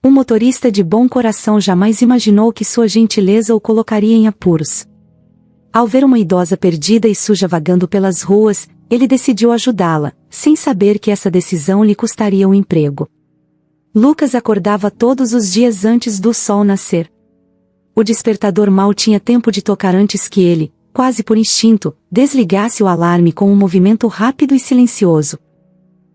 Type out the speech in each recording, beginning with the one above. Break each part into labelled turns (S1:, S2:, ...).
S1: Um motorista de bom coração jamais imaginou que sua gentileza o colocaria em apuros. Ao ver uma idosa perdida e suja vagando pelas ruas, ele decidiu ajudá-la, sem saber que essa decisão lhe custaria um emprego. Lucas acordava todos os dias antes do sol nascer. O despertador mal tinha tempo de tocar antes que ele, quase por instinto, desligasse o alarme com um movimento rápido e silencioso.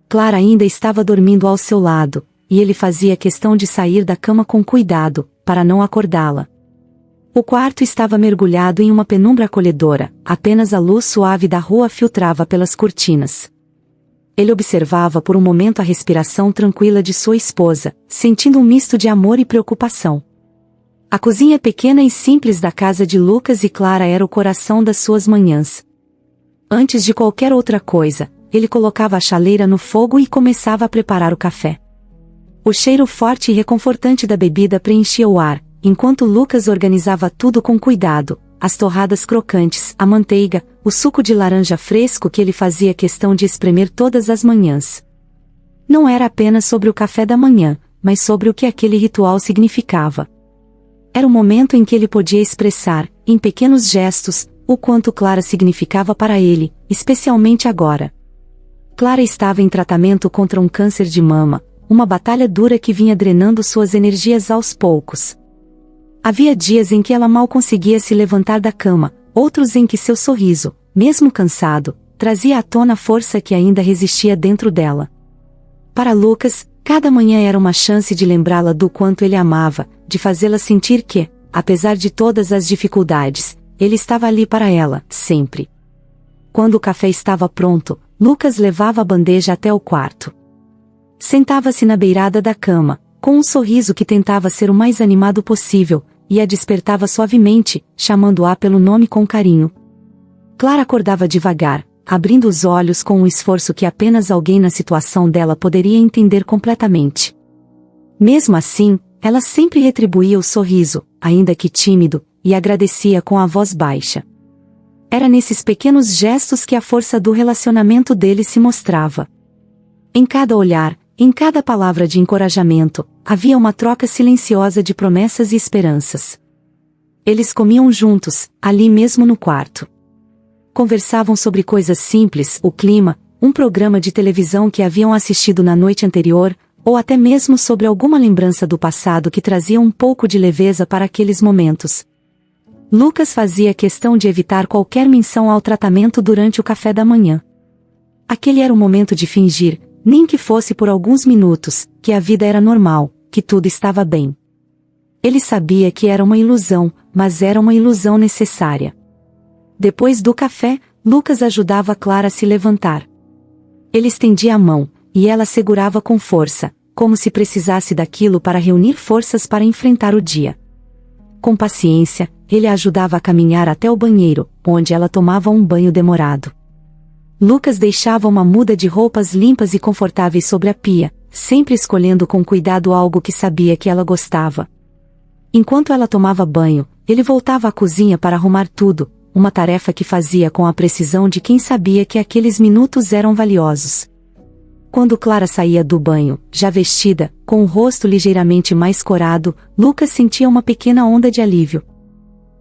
S1: Clara ainda estava dormindo ao seu lado, e ele fazia questão de sair da cama com cuidado, para não acordá-la. O quarto estava mergulhado em uma penumbra acolhedora, apenas a luz suave da rua filtrava pelas cortinas. Ele observava por um momento a respiração tranquila de sua esposa, sentindo um misto de amor e preocupação. A cozinha pequena e simples da casa de Lucas e Clara era o coração das suas manhãs. Antes de qualquer outra coisa, ele colocava a chaleira no fogo e começava a preparar o café. O cheiro forte e reconfortante da bebida preenchia o ar, enquanto Lucas organizava tudo com cuidado, as torradas crocantes, a manteiga, o suco de laranja fresco que ele fazia questão de espremer todas as manhãs. Não era apenas sobre o café da manhã, mas sobre o que aquele ritual significava. Era o momento em que ele podia expressar, em pequenos gestos, o quanto Clara significava para ele, especialmente agora. Clara estava em tratamento contra um câncer de mama, uma batalha dura que vinha drenando suas energias aos poucos. Havia dias em que ela mal conseguia se levantar da cama, outros em que seu sorriso, mesmo cansado, trazia à tona a força que ainda resistia dentro dela. Para Lucas, cada manhã era uma chance de lembrá-la do quanto ele amava, de fazê-la sentir que, apesar de todas as dificuldades, ele estava ali para ela, sempre. Quando o café estava pronto, Lucas levava a bandeja até o quarto. Sentava-se na beirada da cama, com um sorriso que tentava ser o mais animado possível, e a despertava suavemente, chamando-a pelo nome com carinho. Clara acordava devagar, abrindo os olhos com um esforço que apenas alguém na situação dela poderia entender completamente. Mesmo assim, ela sempre retribuía o sorriso, ainda que tímido, e agradecia com a voz baixa. Era nesses pequenos gestos que a força do relacionamento deles se mostrava. Em cada olhar, em cada palavra de encorajamento, havia uma troca silenciosa de promessas e esperanças. Eles comiam juntos, ali mesmo no quarto. Conversavam sobre coisas simples, o clima, um programa de televisão que haviam assistido na noite anterior, ou até mesmo sobre alguma lembrança do passado que trazia um pouco de leveza para aqueles momentos. Lucas fazia questão de evitar qualquer menção ao tratamento durante o café da manhã. Aquele era o momento de fingir, nem que fosse por alguns minutos, que a vida era normal, que tudo estava bem. Ele sabia que era uma ilusão, mas era uma ilusão necessária. Depois do café, Lucas ajudava Clara a se levantar. Ele estendia a mão, e ela segurava com força, como se precisasse daquilo para reunir forças para enfrentar o dia. Com paciência, ele a ajudava a caminhar até o banheiro, onde ela tomava um banho demorado. Lucas deixava uma muda de roupas limpas e confortáveis sobre a pia, sempre escolhendo com cuidado algo que sabia que ela gostava. Enquanto ela tomava banho, ele voltava à cozinha para arrumar tudo, uma tarefa que fazia com a precisão de quem sabia que aqueles minutos eram valiosos. Quando Clara saía do banho, já vestida, com o rosto ligeiramente mais corado, Lucas sentia uma pequena onda de alívio.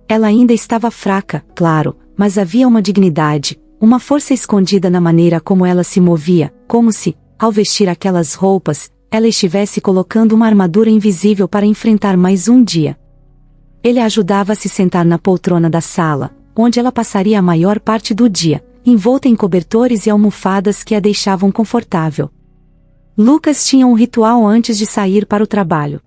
S1: Ela ainda estava fraca, claro, mas havia uma dignidade, uma força escondida na maneira como ela se movia, como se, ao vestir aquelas roupas, ela estivesse colocando uma armadura invisível para enfrentar mais um dia. Ele a ajudava a se sentar na poltrona da sala, onde ela passaria a maior parte do dia, envolta em cobertores e almofadas que a deixavam confortável. Lucas tinha um ritual antes de sair para o trabalho.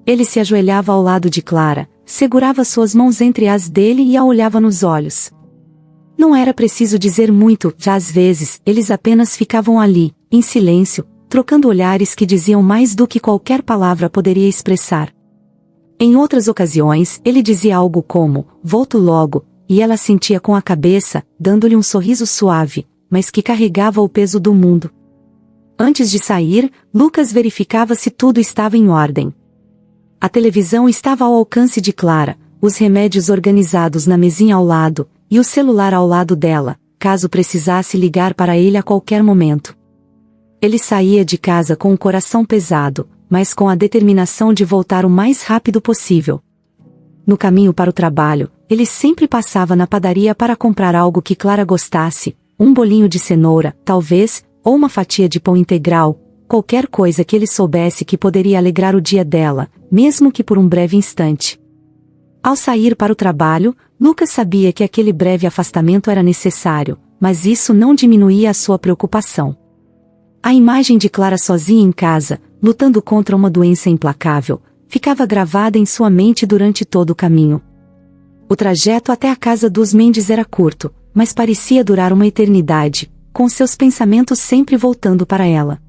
S1: Ele se ajoelhava ao lado de Clara, segurava suas mãos entre as dele e a olhava nos olhos. Não era preciso dizer muito, já às vezes, eles apenas ficavam ali, em silêncio, trocando olhares que diziam mais do que qualquer palavra poderia expressar. Em outras ocasiões, ele dizia algo como, "Volto logo", e ela sentia com a cabeça, dando-lhe um sorriso suave, mas que carregava o peso do mundo. Antes de sair, Lucas verificava se tudo estava em ordem. A televisão estava ao alcance de Clara, os remédios organizados na mesinha ao lado, e o celular ao lado dela, caso precisasse ligar para ele a qualquer momento. Ele saía de casa com o coração pesado, mas com a determinação de voltar o mais rápido possível. No caminho para o trabalho, ele sempre passava na padaria para comprar algo que Clara gostasse, um bolinho de cenoura, talvez, ou uma fatia de pão integral, qualquer coisa que ele soubesse que poderia alegrar o dia dela, mesmo que por um breve instante. Ao sair para o trabalho, Lucas sabia que aquele breve afastamento era necessário, mas isso não diminuía a sua preocupação. A imagem de Clara sozinha em casa, lutando contra uma doença implacável, ficava gravada em sua mente durante todo o caminho. O trajeto até a casa dos Mendes era curto, mas parecia durar uma eternidade, com seus pensamentos sempre voltando para ela.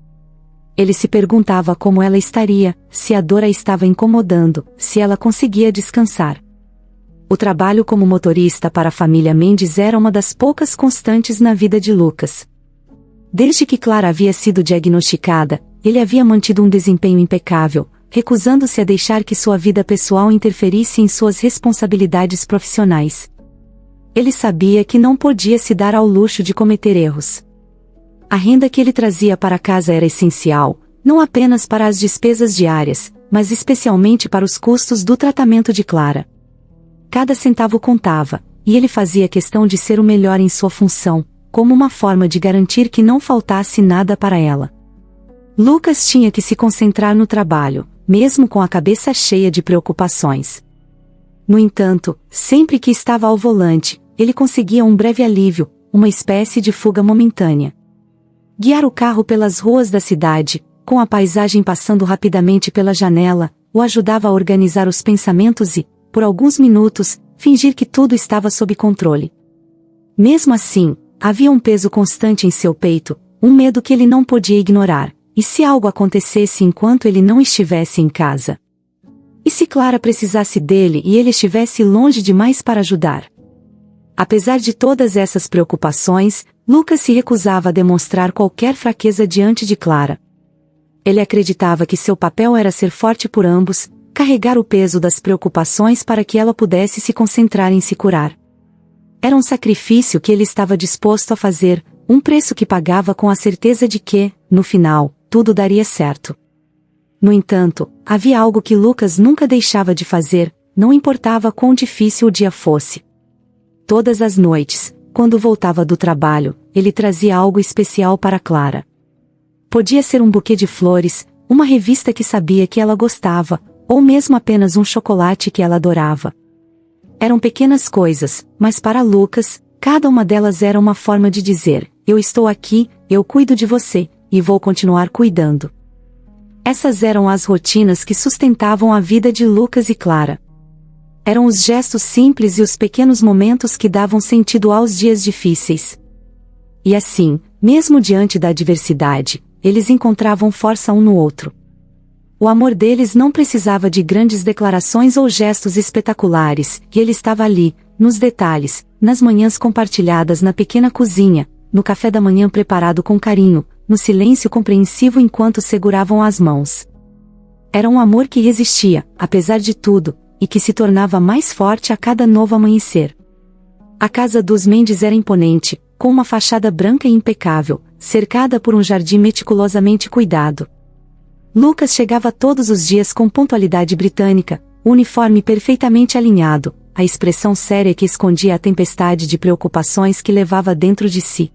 S1: Ele se perguntava como ela estaria, se a dor a estava incomodando, se ela conseguia descansar. O trabalho como motorista para a família Mendes era uma das poucas constantes na vida de Lucas. Desde que Clara havia sido diagnosticada, ele havia mantido um desempenho impecável, recusando-se a deixar que sua vida pessoal interferisse em suas responsabilidades profissionais. Ele sabia que não podia se dar ao luxo de cometer erros. A renda que ele trazia para casa era essencial, não apenas para as despesas diárias, mas especialmente para os custos do tratamento de Clara. Cada centavo contava, e ele fazia questão de ser o melhor em sua função, como uma forma de garantir que não faltasse nada para ela. Lucas tinha que se concentrar no trabalho, mesmo com a cabeça cheia de preocupações. No entanto, sempre que estava ao volante, ele conseguia um breve alívio, uma espécie de fuga momentânea. Guiar o carro pelas ruas da cidade, com a paisagem passando rapidamente pela janela, o ajudava a organizar os pensamentos e, por alguns minutos, fingir que tudo estava sob controle. Mesmo assim, havia um peso constante em seu peito, um medo que ele não podia ignorar. E se algo acontecesse enquanto ele não estivesse em casa? E se Clara precisasse dele e ele estivesse longe demais para ajudar? Apesar de todas essas preocupações, Lucas se recusava a demonstrar qualquer fraqueza diante de Clara. Ele acreditava que seu papel era ser forte por ambos, carregar o peso das preocupações para que ela pudesse se concentrar em se curar. Era um sacrifício que ele estava disposto a fazer, um preço que pagava com a certeza de que, no final, tudo daria certo. No entanto, havia algo que Lucas nunca deixava de fazer, não importava quão difícil o dia fosse. Todas as noites, quando voltava do trabalho, ele trazia algo especial para Clara. Podia ser um buquê de flores, uma revista que sabia que ela gostava, ou mesmo apenas um chocolate que ela adorava. Eram pequenas coisas, mas para Lucas, cada uma delas era uma forma de dizer: eu estou aqui, eu cuido de você, e vou continuar cuidando. Essas eram as rotinas que sustentavam a vida de Lucas e Clara. Eram os gestos simples e os pequenos momentos que davam sentido aos dias difíceis. E assim, mesmo diante da adversidade, eles encontravam força um no outro. O amor deles não precisava de grandes declarações ou gestos espetaculares, e ele estava ali, nos detalhes, nas manhãs compartilhadas na pequena cozinha, no café da manhã preparado com carinho, no silêncio compreensivo enquanto seguravam as mãos. Era um amor que resistia, apesar de tudo, e que se tornava mais forte a cada novo amanhecer. A casa dos Mendes era imponente, com uma fachada branca e impecável, cercada por um jardim meticulosamente cuidado. Lucas chegava todos os dias com pontualidade britânica, o uniforme perfeitamente alinhado, a expressão séria que escondia a tempestade de preocupações que levava dentro de si.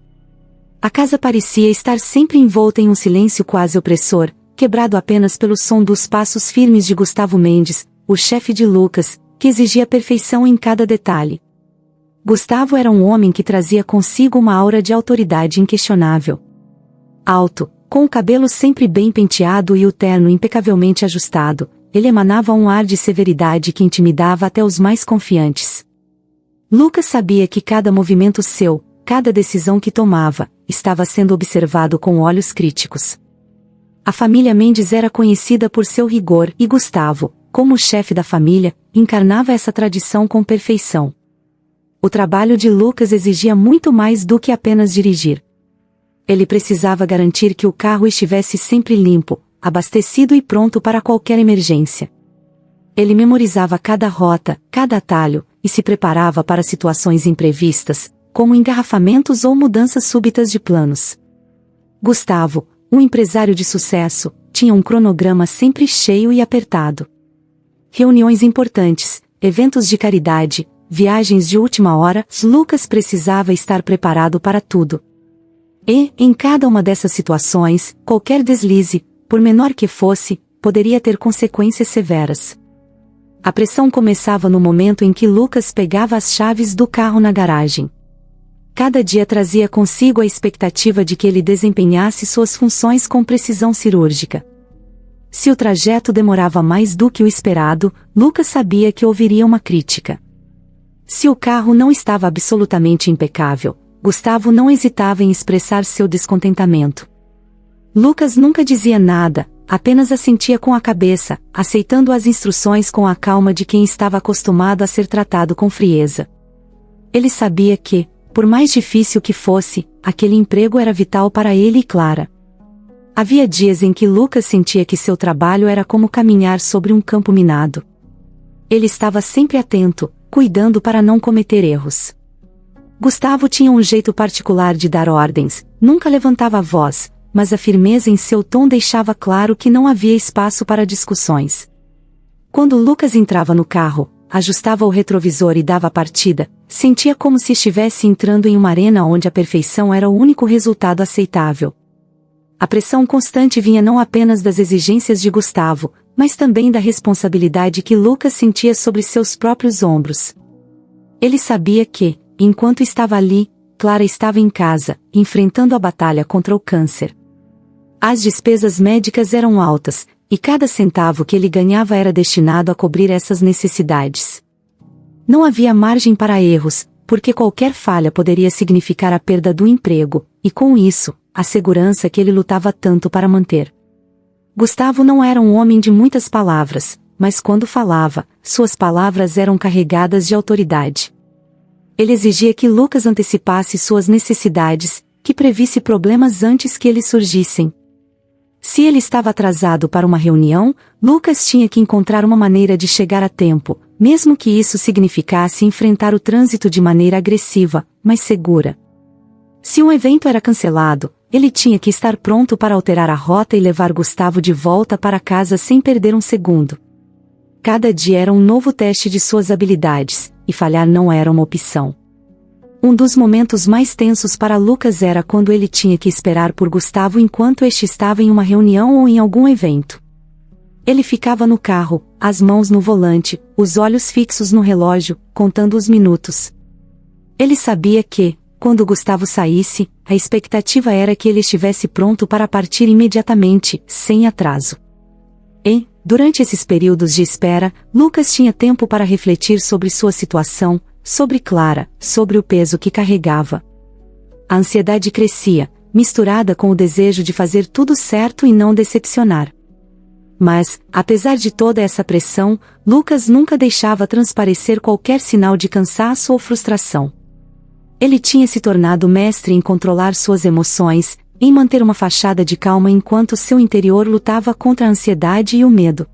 S1: A casa parecia estar sempre envolta em um silêncio quase opressor, quebrado apenas pelo som dos passos firmes de Gustavo Mendes, o chefe de Lucas, que exigia perfeição em cada detalhe. Gustavo era um homem que trazia consigo uma aura de autoridade inquestionável. Alto, com o cabelo sempre bem penteado e o terno impecavelmente ajustado, ele emanava um ar de severidade que intimidava até os mais confiantes. Lucas sabia que cada movimento seu, cada decisão que tomava, estava sendo observado com olhos críticos. A família Mendes era conhecida por seu rigor e Gustavo, como chefe da família, encarnava essa tradição com perfeição. O trabalho de Lucas exigia muito mais do que apenas dirigir. Ele precisava garantir que o carro estivesse sempre limpo, abastecido e pronto para qualquer emergência. Ele memorizava cada rota, cada atalho, e se preparava para situações imprevistas, como engarrafamentos ou mudanças súbitas de planos. Gustavo, um empresário de sucesso, tinha um cronograma sempre cheio e apertado. Reuniões importantes, eventos de caridade, viagens de última hora, Lucas precisava estar preparado para tudo. E, em cada uma dessas situações, qualquer deslize, por menor que fosse, poderia ter consequências severas. A pressão começava no momento em que Lucas pegava as chaves do carro na garagem. Cada dia trazia consigo a expectativa de que ele desempenhasse suas funções com precisão cirúrgica. Se o trajeto demorava mais do que o esperado, Lucas sabia que ouviria uma crítica. Se o carro não estava absolutamente impecável, Gustavo não hesitava em expressar seu descontentamento. Lucas nunca dizia nada, apenas assentia com a cabeça, aceitando as instruções com a calma de quem estava acostumado a ser tratado com frieza. Ele sabia que, por mais difícil que fosse, aquele emprego era vital para ele e Clara. Havia dias em que Lucas sentia que seu trabalho era como caminhar sobre um campo minado. Ele estava sempre atento, cuidando para não cometer erros. Gustavo tinha um jeito particular de dar ordens, nunca levantava a voz, mas a firmeza em seu tom deixava claro que não havia espaço para discussões. Quando Lucas entrava no carro, ajustava o retrovisor e dava a partida, sentia como se estivesse entrando em uma arena onde a perfeição era o único resultado aceitável. A pressão constante vinha não apenas das exigências de Gustavo, mas também da responsabilidade que Lucas sentia sobre seus próprios ombros. Ele sabia que, enquanto estava ali, Clara estava em casa, enfrentando a batalha contra o câncer. As despesas médicas eram altas, e cada centavo que ele ganhava era destinado a cobrir essas necessidades. Não havia margem para erros, porque qualquer falha poderia significar a perda do emprego, e com isso, a segurança que ele lutava tanto para manter. Gustavo não era um homem de muitas palavras, mas quando falava, suas palavras eram carregadas de autoridade. Ele exigia que Lucas antecipasse suas necessidades, que previsse problemas antes que eles surgissem. Se ele estava atrasado para uma reunião, Lucas tinha que encontrar uma maneira de chegar a tempo, mesmo que isso significasse enfrentar o trânsito de maneira agressiva, mas segura. Se um evento era cancelado, ele tinha que estar pronto para alterar a rota e levar Gustavo de volta para casa sem perder um segundo. Cada dia era um novo teste de suas habilidades, e falhar não era uma opção. Um dos momentos mais tensos para Lucas era quando ele tinha que esperar por Gustavo enquanto este estava em uma reunião ou em algum evento. Ele ficava no carro, as mãos no volante, os olhos fixos no relógio, contando os minutos. Ele sabia que, quando Gustavo saísse, a expectativa era que ele estivesse pronto para partir imediatamente, sem atraso. E, durante esses períodos de espera, Lucas tinha tempo para refletir sobre sua situação, sobre Clara, sobre o peso que carregava. A ansiedade crescia, misturada com o desejo de fazer tudo certo e não decepcionar. Mas, apesar de toda essa pressão, Lucas nunca deixava transparecer qualquer sinal de cansaço ou frustração. Ele tinha se tornado mestre em controlar suas emoções, em manter uma fachada de calma enquanto seu interior lutava contra a ansiedade e o medo.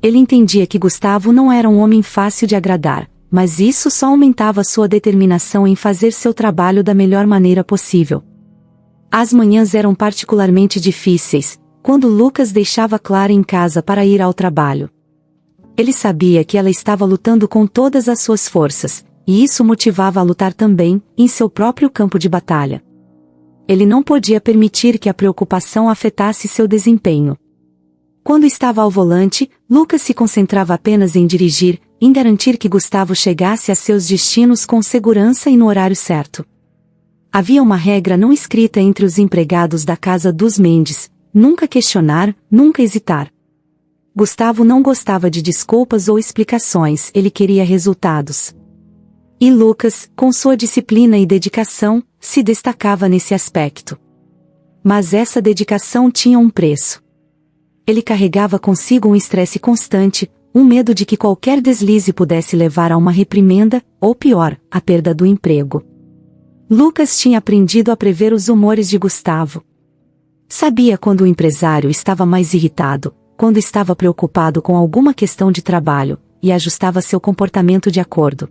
S1: Ele entendia que Gustavo não era um homem fácil de agradar, mas isso só aumentava sua determinação em fazer seu trabalho da melhor maneira possível. As manhãs eram particularmente difíceis, quando Lucas deixava Clara em casa para ir ao trabalho. Ele sabia que ela estava lutando com todas as suas forças, e isso motivava a lutar também, em seu próprio campo de batalha. Ele não podia permitir que a preocupação afetasse seu desempenho. Quando estava ao volante, Lucas se concentrava apenas em dirigir, em garantir que Gustavo chegasse a seus destinos com segurança e no horário certo. Havia uma regra não escrita entre os empregados da casa dos Mendes: nunca questionar, nunca hesitar. Gustavo não gostava de desculpas ou explicações, ele queria resultados. E Lucas, com sua disciplina e dedicação, se destacava nesse aspecto. Mas essa dedicação tinha um preço. Ele carregava consigo um estresse constante, um medo de que qualquer deslize pudesse levar a uma reprimenda, ou pior, a perda do emprego. Lucas tinha aprendido a prever os humores de Gustavo. Sabia quando o empresário estava mais irritado, quando estava preocupado com alguma questão de trabalho, e ajustava seu comportamento de acordo.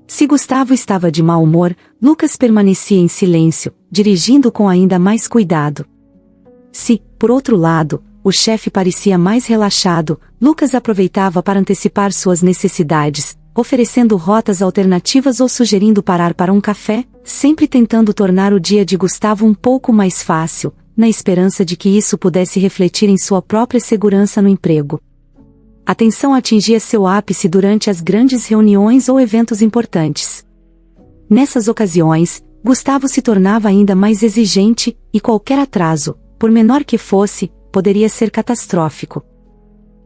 S1: Se Gustavo estava de mau humor, Lucas permanecia em silêncio, dirigindo com ainda mais cuidado. Se, por outro lado, o chefe parecia mais relaxado, Lucas aproveitava para antecipar suas necessidades, oferecendo rotas alternativas ou sugerindo parar para um café, sempre tentando tornar o dia de Gustavo um pouco mais fácil, na esperança de que isso pudesse refletir em sua própria segurança no emprego. A tensão atingia seu ápice durante as grandes reuniões ou eventos importantes. Nessas ocasiões, Gustavo se tornava ainda mais exigente, e qualquer atraso, por menor que fosse, poderia ser catastrófico.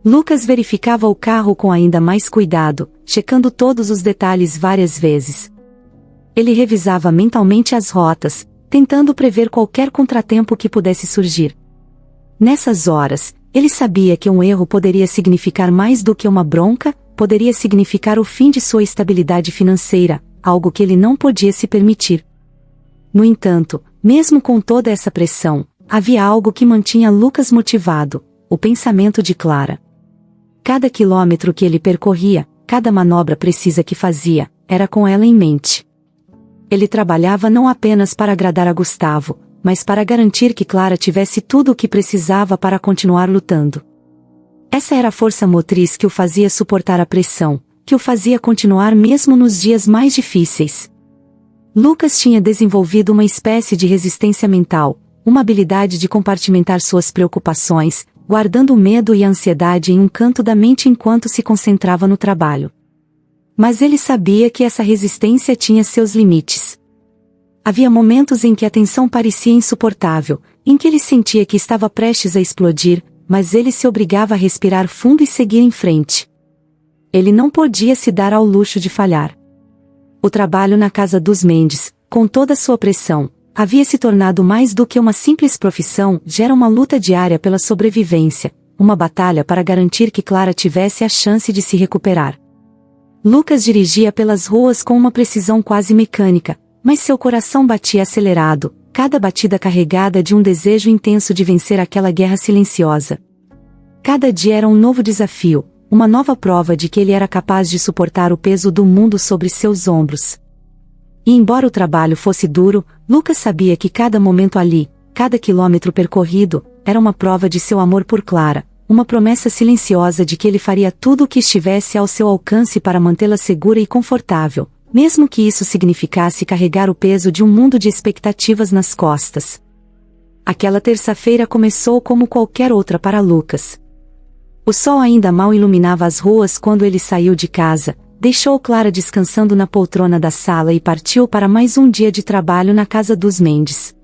S1: Lucas verificava o carro com ainda mais cuidado, checando todos os detalhes várias vezes. Ele revisava mentalmente as rotas, tentando prever qualquer contratempo que pudesse surgir. Nessas horas, ele sabia que um erro poderia significar mais do que uma bronca, poderia significar o fim de sua estabilidade financeira, algo que ele não podia se permitir. No entanto, mesmo com toda essa pressão, havia algo que mantinha Lucas motivado: o pensamento de Clara. Cada quilômetro que ele percorria, cada manobra precisa que fazia, era com ela em mente. Ele trabalhava não apenas para agradar a Gustavo, mas para garantir que Clara tivesse tudo o que precisava para continuar lutando. Essa era a força motriz que o fazia suportar a pressão, que o fazia continuar mesmo nos dias mais difíceis. Lucas tinha desenvolvido uma espécie de resistência mental, uma habilidade de compartimentar suas preocupações, guardando o medo e a ansiedade em um canto da mente enquanto se concentrava no trabalho. Mas ele sabia que essa resistência tinha seus limites. Havia momentos em que a tensão parecia insuportável, em que ele sentia que estava prestes a explodir, mas ele se obrigava a respirar fundo e seguir em frente. Ele não podia se dar ao luxo de falhar. O trabalho na casa dos Mendes, com toda sua pressão, havia se tornado mais do que uma simples profissão, já era uma luta diária pela sobrevivência, uma batalha para garantir que Clara tivesse a chance de se recuperar. Lucas dirigia pelas ruas com uma precisão quase mecânica, mas seu coração batia acelerado, cada batida carregada de um desejo intenso de vencer aquela guerra silenciosa. Cada dia era um novo desafio, uma nova prova de que ele era capaz de suportar o peso do mundo sobre seus ombros. E embora o trabalho fosse duro, Lucas sabia que cada momento ali, cada quilômetro percorrido, era uma prova de seu amor por Clara, uma promessa silenciosa de que ele faria tudo o que estivesse ao seu alcance para mantê-la segura e confortável, mesmo que isso significasse carregar o peso de um mundo de expectativas nas costas. Aquela terça-feira começou como qualquer outra para Lucas. O sol ainda mal iluminava as ruas quando ele saiu de casa, deixou Clara descansando na poltrona da sala e partiu para mais um dia de trabalho na casa dos Mendes.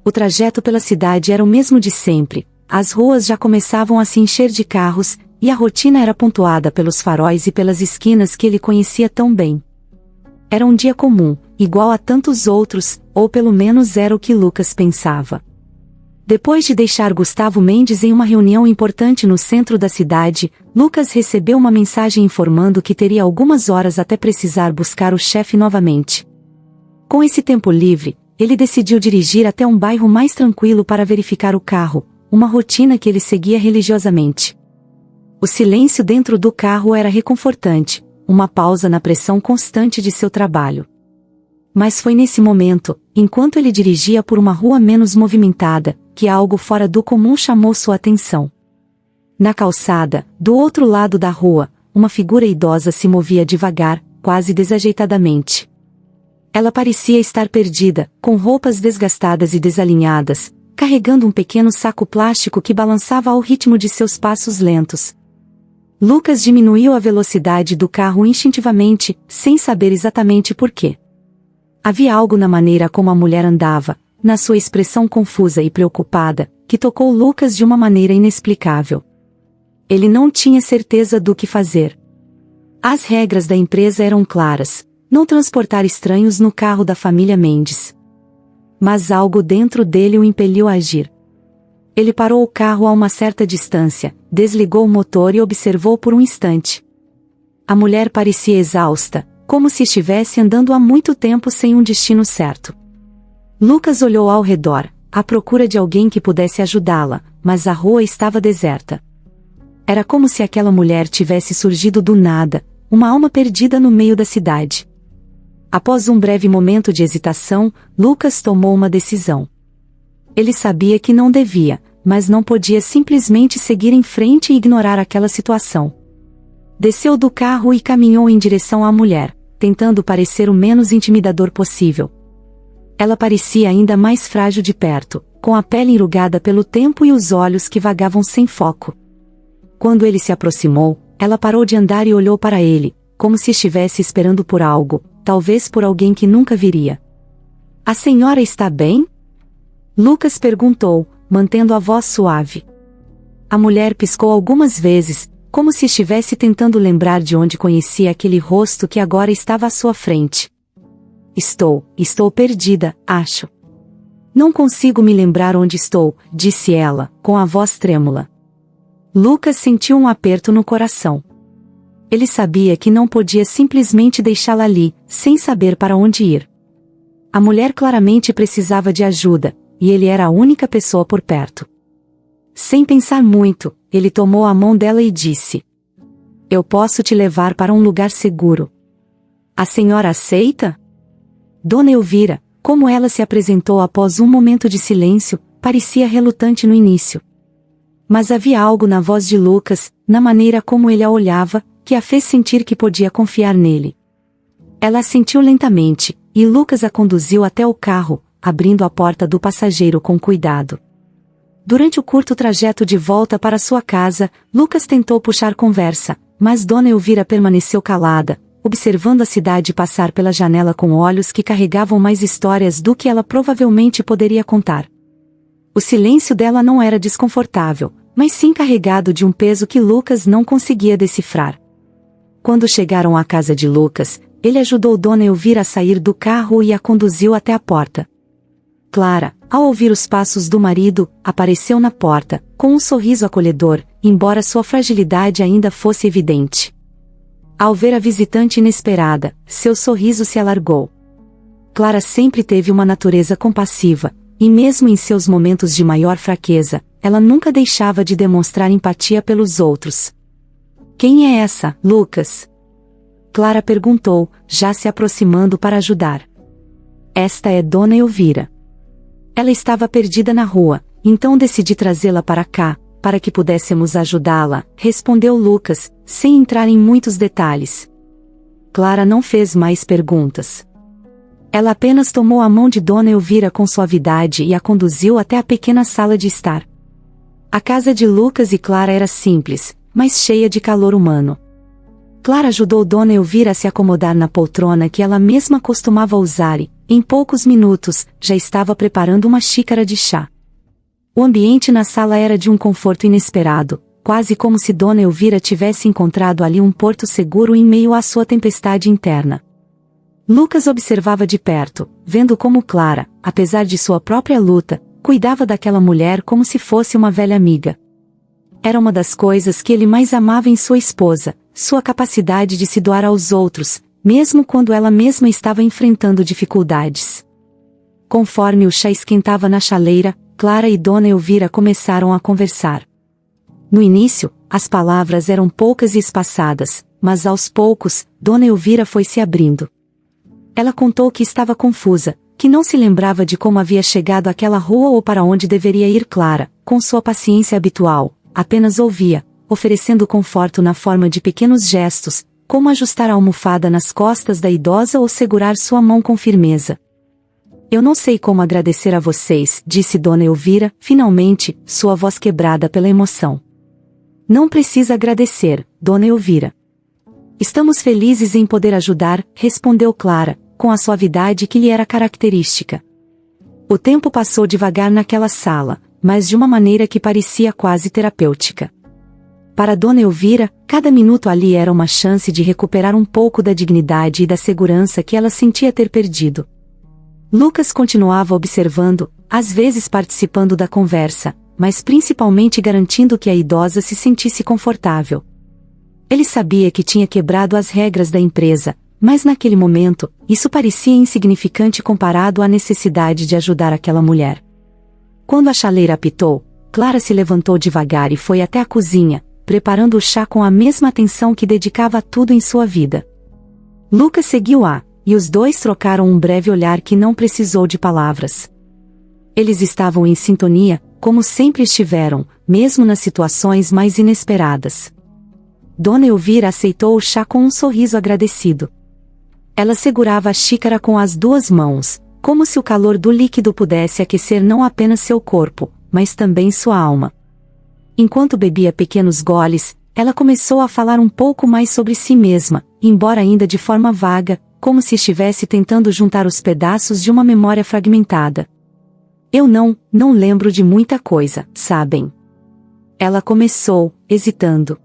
S1: O trajeto pela cidade era o mesmo de sempre, as ruas já começavam a se encher de carros, e a rotina era pontuada pelos faróis e pelas esquinas que ele conhecia tão bem. Era um dia comum, igual a tantos outros, ou pelo menos era o que Lucas pensava. Depois de deixar Gustavo Mendes em uma reunião importante no centro da cidade, Lucas recebeu uma mensagem informando que teria algumas horas até precisar buscar o chefe novamente. Com esse tempo livre, ele decidiu dirigir até um bairro mais tranquilo para verificar o carro, uma rotina que ele seguia religiosamente. O silêncio dentro do carro era reconfortante, uma pausa na pressão constante de seu trabalho. Mas foi nesse momento, enquanto ele dirigia por uma rua menos movimentada, que algo fora do comum chamou sua atenção. Na calçada, do outro lado da rua, uma figura idosa se movia devagar, quase desajeitadamente. Ela parecia estar perdida, com roupas desgastadas e desalinhadas, carregando um pequeno saco plástico que balançava ao ritmo de seus passos lentos. Lucas diminuiu a velocidade do carro instintivamente, sem saber exatamente por quê. Havia algo na maneira como a mulher andava, na sua expressão confusa e preocupada, que tocou Lucas de uma maneira inexplicável. Ele não tinha certeza do que fazer. As regras da empresa eram claras: não transportar estranhos no carro da família Mendes. Mas algo dentro dele o impeliu a agir. Ele parou o carro a uma certa distância, desligou o motor e observou por um instante. A mulher parecia exausta, como se estivesse andando há muito tempo sem um destino certo. Lucas olhou ao redor, à procura de alguém que pudesse ajudá-la, mas a rua estava deserta. Era como se aquela mulher tivesse surgido do nada, uma alma perdida no meio da cidade. Após um breve momento de hesitação, Lucas tomou uma decisão. Ele sabia que não devia, mas não podia simplesmente seguir em frente e ignorar aquela situação. Desceu do carro e caminhou em direção à mulher, tentando parecer o menos intimidador possível. Ela parecia ainda mais frágil de perto, com a pele enrugada pelo tempo e os olhos que vagavam sem foco. Quando ele se aproximou, ela parou de andar e olhou para ele, como se estivesse esperando por algo, talvez por alguém que nunca viria. "A senhora está bem?" Lucas perguntou, mantendo a voz suave. A mulher piscou algumas vezes, como se estivesse tentando lembrar de onde conhecia aquele rosto que agora estava à sua frente. Estou perdida, acho. "Não consigo me lembrar onde estou", disse ela, com a voz trêmula. Lucas sentiu um aperto no coração. Ele sabia que não podia simplesmente deixá-la ali, sem saber para onde ir. A mulher claramente precisava de ajuda, e ele era a única pessoa por perto. Sem pensar muito, ele tomou a mão dela e disse: "Eu posso te levar para um lugar seguro. A senhora aceita?" Dona Elvira, como ela se apresentou após um momento de silêncio, parecia relutante no início. Mas havia algo na voz de Lucas, na maneira como ele a olhava, que a fez sentir que podia confiar nele. Ela assentiu lentamente, e Lucas a conduziu até o carro, abrindo a porta do passageiro com cuidado. Durante o curto trajeto de volta para sua casa, Lucas tentou puxar conversa, mas Dona Elvira permaneceu calada, observando a cidade passar pela janela com olhos que carregavam mais histórias do que ela provavelmente poderia contar. O silêncio dela não era desconfortável, mas sim carregado de um peso que Lucas não conseguia decifrar. Quando chegaram à casa de Lucas, ele ajudou Dona Elvira a sair do carro e a conduziu até a porta. Clara, ao ouvir os passos do marido, apareceu na porta, com um sorriso acolhedor, embora sua fragilidade ainda fosse evidente. Ao ver a visitante inesperada, seu sorriso se alargou. Clara sempre teve uma natureza compassiva, e mesmo em seus momentos de maior fraqueza, ela nunca deixava de demonstrar empatia pelos outros. "Quem é essa, Lucas?" Clara perguntou, já se aproximando para ajudar. "Esta é Dona Elvira. Ela estava perdida na rua, então decidi trazê-la para cá, para que pudéssemos ajudá-la", respondeu Lucas, sem entrar em muitos detalhes. Clara não fez mais perguntas. Ela apenas tomou a mão de Dona Elvira com suavidade e a conduziu até a pequena sala de estar. A casa de Lucas e Clara era simples, mas cheia de calor humano. Clara ajudou Dona Elvira a se acomodar na poltrona que ela mesma costumava usar e, em poucos minutos, já estava preparando uma xícara de chá. O ambiente na sala era de um conforto inesperado, quase como se Dona Elvira tivesse encontrado ali um porto seguro em meio à sua tempestade interna. Lucas observava de perto, vendo como Clara, apesar de sua própria luta, cuidava daquela mulher como se fosse uma velha amiga. Era uma das coisas que ele mais amava em sua esposa, sua capacidade de se doar aos outros, mesmo quando ela mesma estava enfrentando dificuldades. Conforme o chá esquentava na chaleira, Clara e Dona Elvira começaram a conversar. No início, as palavras eram poucas e espaçadas, mas aos poucos, Dona Elvira foi se abrindo. Ela contou que estava confusa, que não se lembrava de como havia chegado àquela rua ou para onde deveria ir. Clara, com sua paciência habitual, apenas ouvia, oferecendo conforto na forma de pequenos gestos, como ajustar a almofada nas costas da idosa ou segurar sua mão com firmeza. "Eu não sei como agradecer a vocês", disse Dona Elvira, finalmente, sua voz quebrada pela emoção. "Não precisa agradecer, Dona Elvira. Estamos felizes em poder ajudar", respondeu Clara, com a suavidade que lhe era característica. O tempo passou devagar naquela sala, mas de uma maneira que parecia quase terapêutica. Para Dona Elvira, cada minuto ali era uma chance de recuperar um pouco da dignidade e da segurança que ela sentia ter perdido. Lucas continuava observando, às vezes participando da conversa, mas principalmente garantindo que a idosa se sentisse confortável. Ele sabia que tinha quebrado as regras da empresa, mas naquele momento, isso parecia insignificante comparado à necessidade de ajudar aquela mulher. Quando a chaleira apitou, Clara se levantou devagar e foi até a cozinha, preparando o chá com a mesma atenção que dedicava a tudo em sua vida. Lucas seguiu-a, e os dois trocaram um breve olhar que não precisou de palavras. Eles estavam em sintonia, como sempre estiveram, mesmo nas situações mais inesperadas. Dona Elvira aceitou o chá com um sorriso agradecido. Ela segurava a xícara com as duas mãos, como se o calor do líquido pudesse aquecer não apenas seu corpo, mas também sua alma. Enquanto bebia pequenos goles, ela começou a falar um pouco mais sobre si mesma, embora ainda de forma vaga, como se estivesse tentando juntar os pedaços de uma memória fragmentada. Eu não lembro de muita coisa, sabem? Ela começou, hesitando.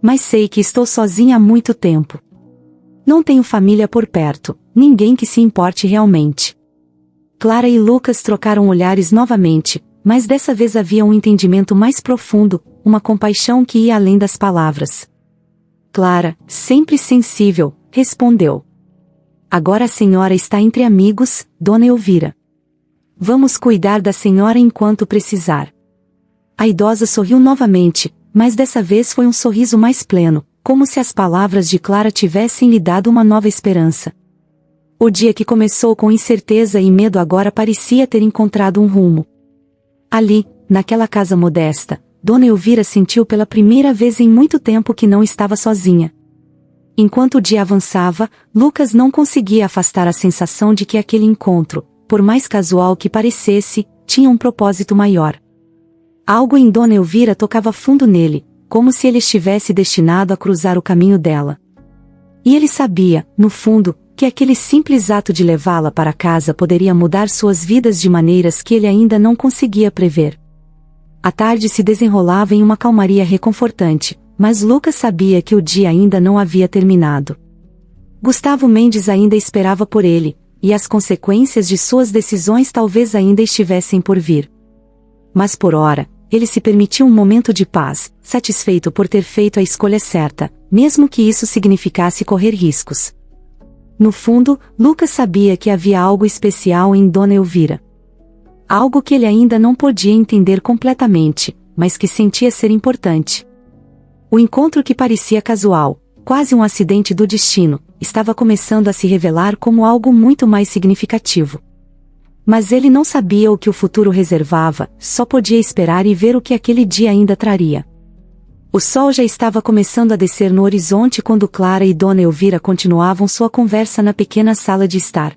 S1: Mas sei que estou sozinha há muito tempo. Não tenho família por perto, ninguém que se importe realmente. Clara e Lucas trocaram olhares novamente, mas dessa vez havia um entendimento mais profundo, uma compaixão que ia além das palavras. Clara, sempre sensível, respondeu. Agora a senhora está entre amigos, Dona Elvira. Vamos cuidar da senhora enquanto precisar. A idosa sorriu novamente, mas dessa vez foi um sorriso mais pleno, como se as palavras de Clara tivessem lhe dado uma nova esperança. O dia que começou com incerteza e medo agora parecia ter encontrado um rumo. Ali, naquela casa modesta, Dona Elvira sentiu pela primeira vez em muito tempo que não estava sozinha. Enquanto o dia avançava, Lucas não conseguia afastar a sensação de que aquele encontro, por mais casual que parecesse, tinha um propósito maior. Algo em Dona Elvira tocava fundo nele, como se ele estivesse destinado a cruzar o caminho dela. E ele sabia, no fundo, que aquele simples ato de levá-la para casa poderia mudar suas vidas de maneiras que ele ainda não conseguia prever. A tarde se desenrolava em uma calmaria reconfortante, mas Lucas sabia que o dia ainda não havia terminado. Gustavo Mendes ainda esperava por ele, e as consequências de suas decisões talvez ainda estivessem por vir. Mas por ora, ele se permitiu um momento de paz, satisfeito por ter feito a escolha certa, mesmo que isso significasse correr riscos. No fundo, Lucas sabia que havia algo especial em Dona Elvira. Algo que ele ainda não podia entender completamente, mas que sentia ser importante. O encontro que parecia casual, quase um acidente do destino, estava começando a se revelar como algo muito mais significativo. Mas ele não sabia o que o futuro reservava, só podia esperar e ver o que aquele dia ainda traria. O sol já estava começando a descer no horizonte quando Clara e Dona Elvira continuavam sua conversa na pequena sala de estar.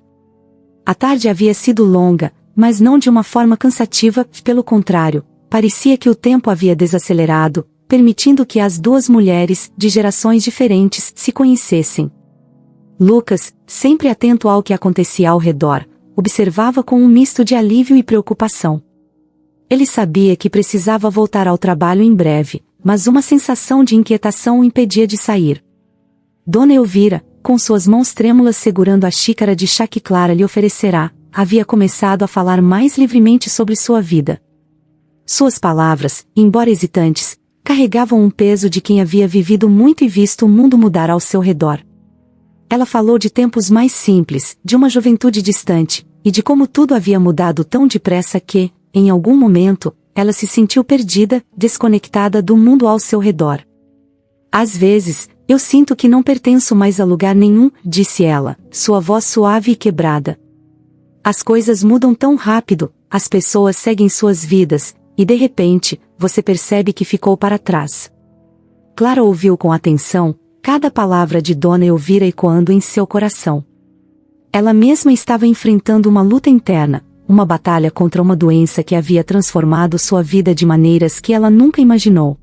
S1: A tarde havia sido longa, mas não de uma forma cansativa, pelo contrário, parecia que o tempo havia desacelerado, permitindo que as duas mulheres, de gerações diferentes, se conhecessem. Lucas, sempre atento ao que acontecia ao redor, observava com um misto de alívio e preocupação. Ele sabia que precisava voltar ao trabalho em breve, mas uma sensação de inquietação o impedia de sair. Dona Elvira, com suas mãos trêmulas segurando a xícara de chá que Clara lhe oferecerá, havia começado a falar mais livremente sobre sua vida. Suas palavras, embora hesitantes, carregavam um peso de quem havia vivido muito e visto o mundo mudar ao seu redor. Ela falou de tempos mais simples, de uma juventude distante, e de como tudo havia mudado tão depressa que, em algum momento, ela se sentiu perdida, desconectada do mundo ao seu redor. Às vezes, eu sinto que não pertenço mais a lugar nenhum, disse ela, sua voz suave e quebrada. As coisas mudam tão rápido, as pessoas seguem suas vidas, e de repente, você percebe que ficou para trás. Clara ouviu com atenção, cada palavra de Dona Elvira ecoando em seu coração. Ela mesma estava enfrentando uma luta interna, uma batalha contra uma doença que havia transformado sua vida de maneiras que ela nunca imaginou.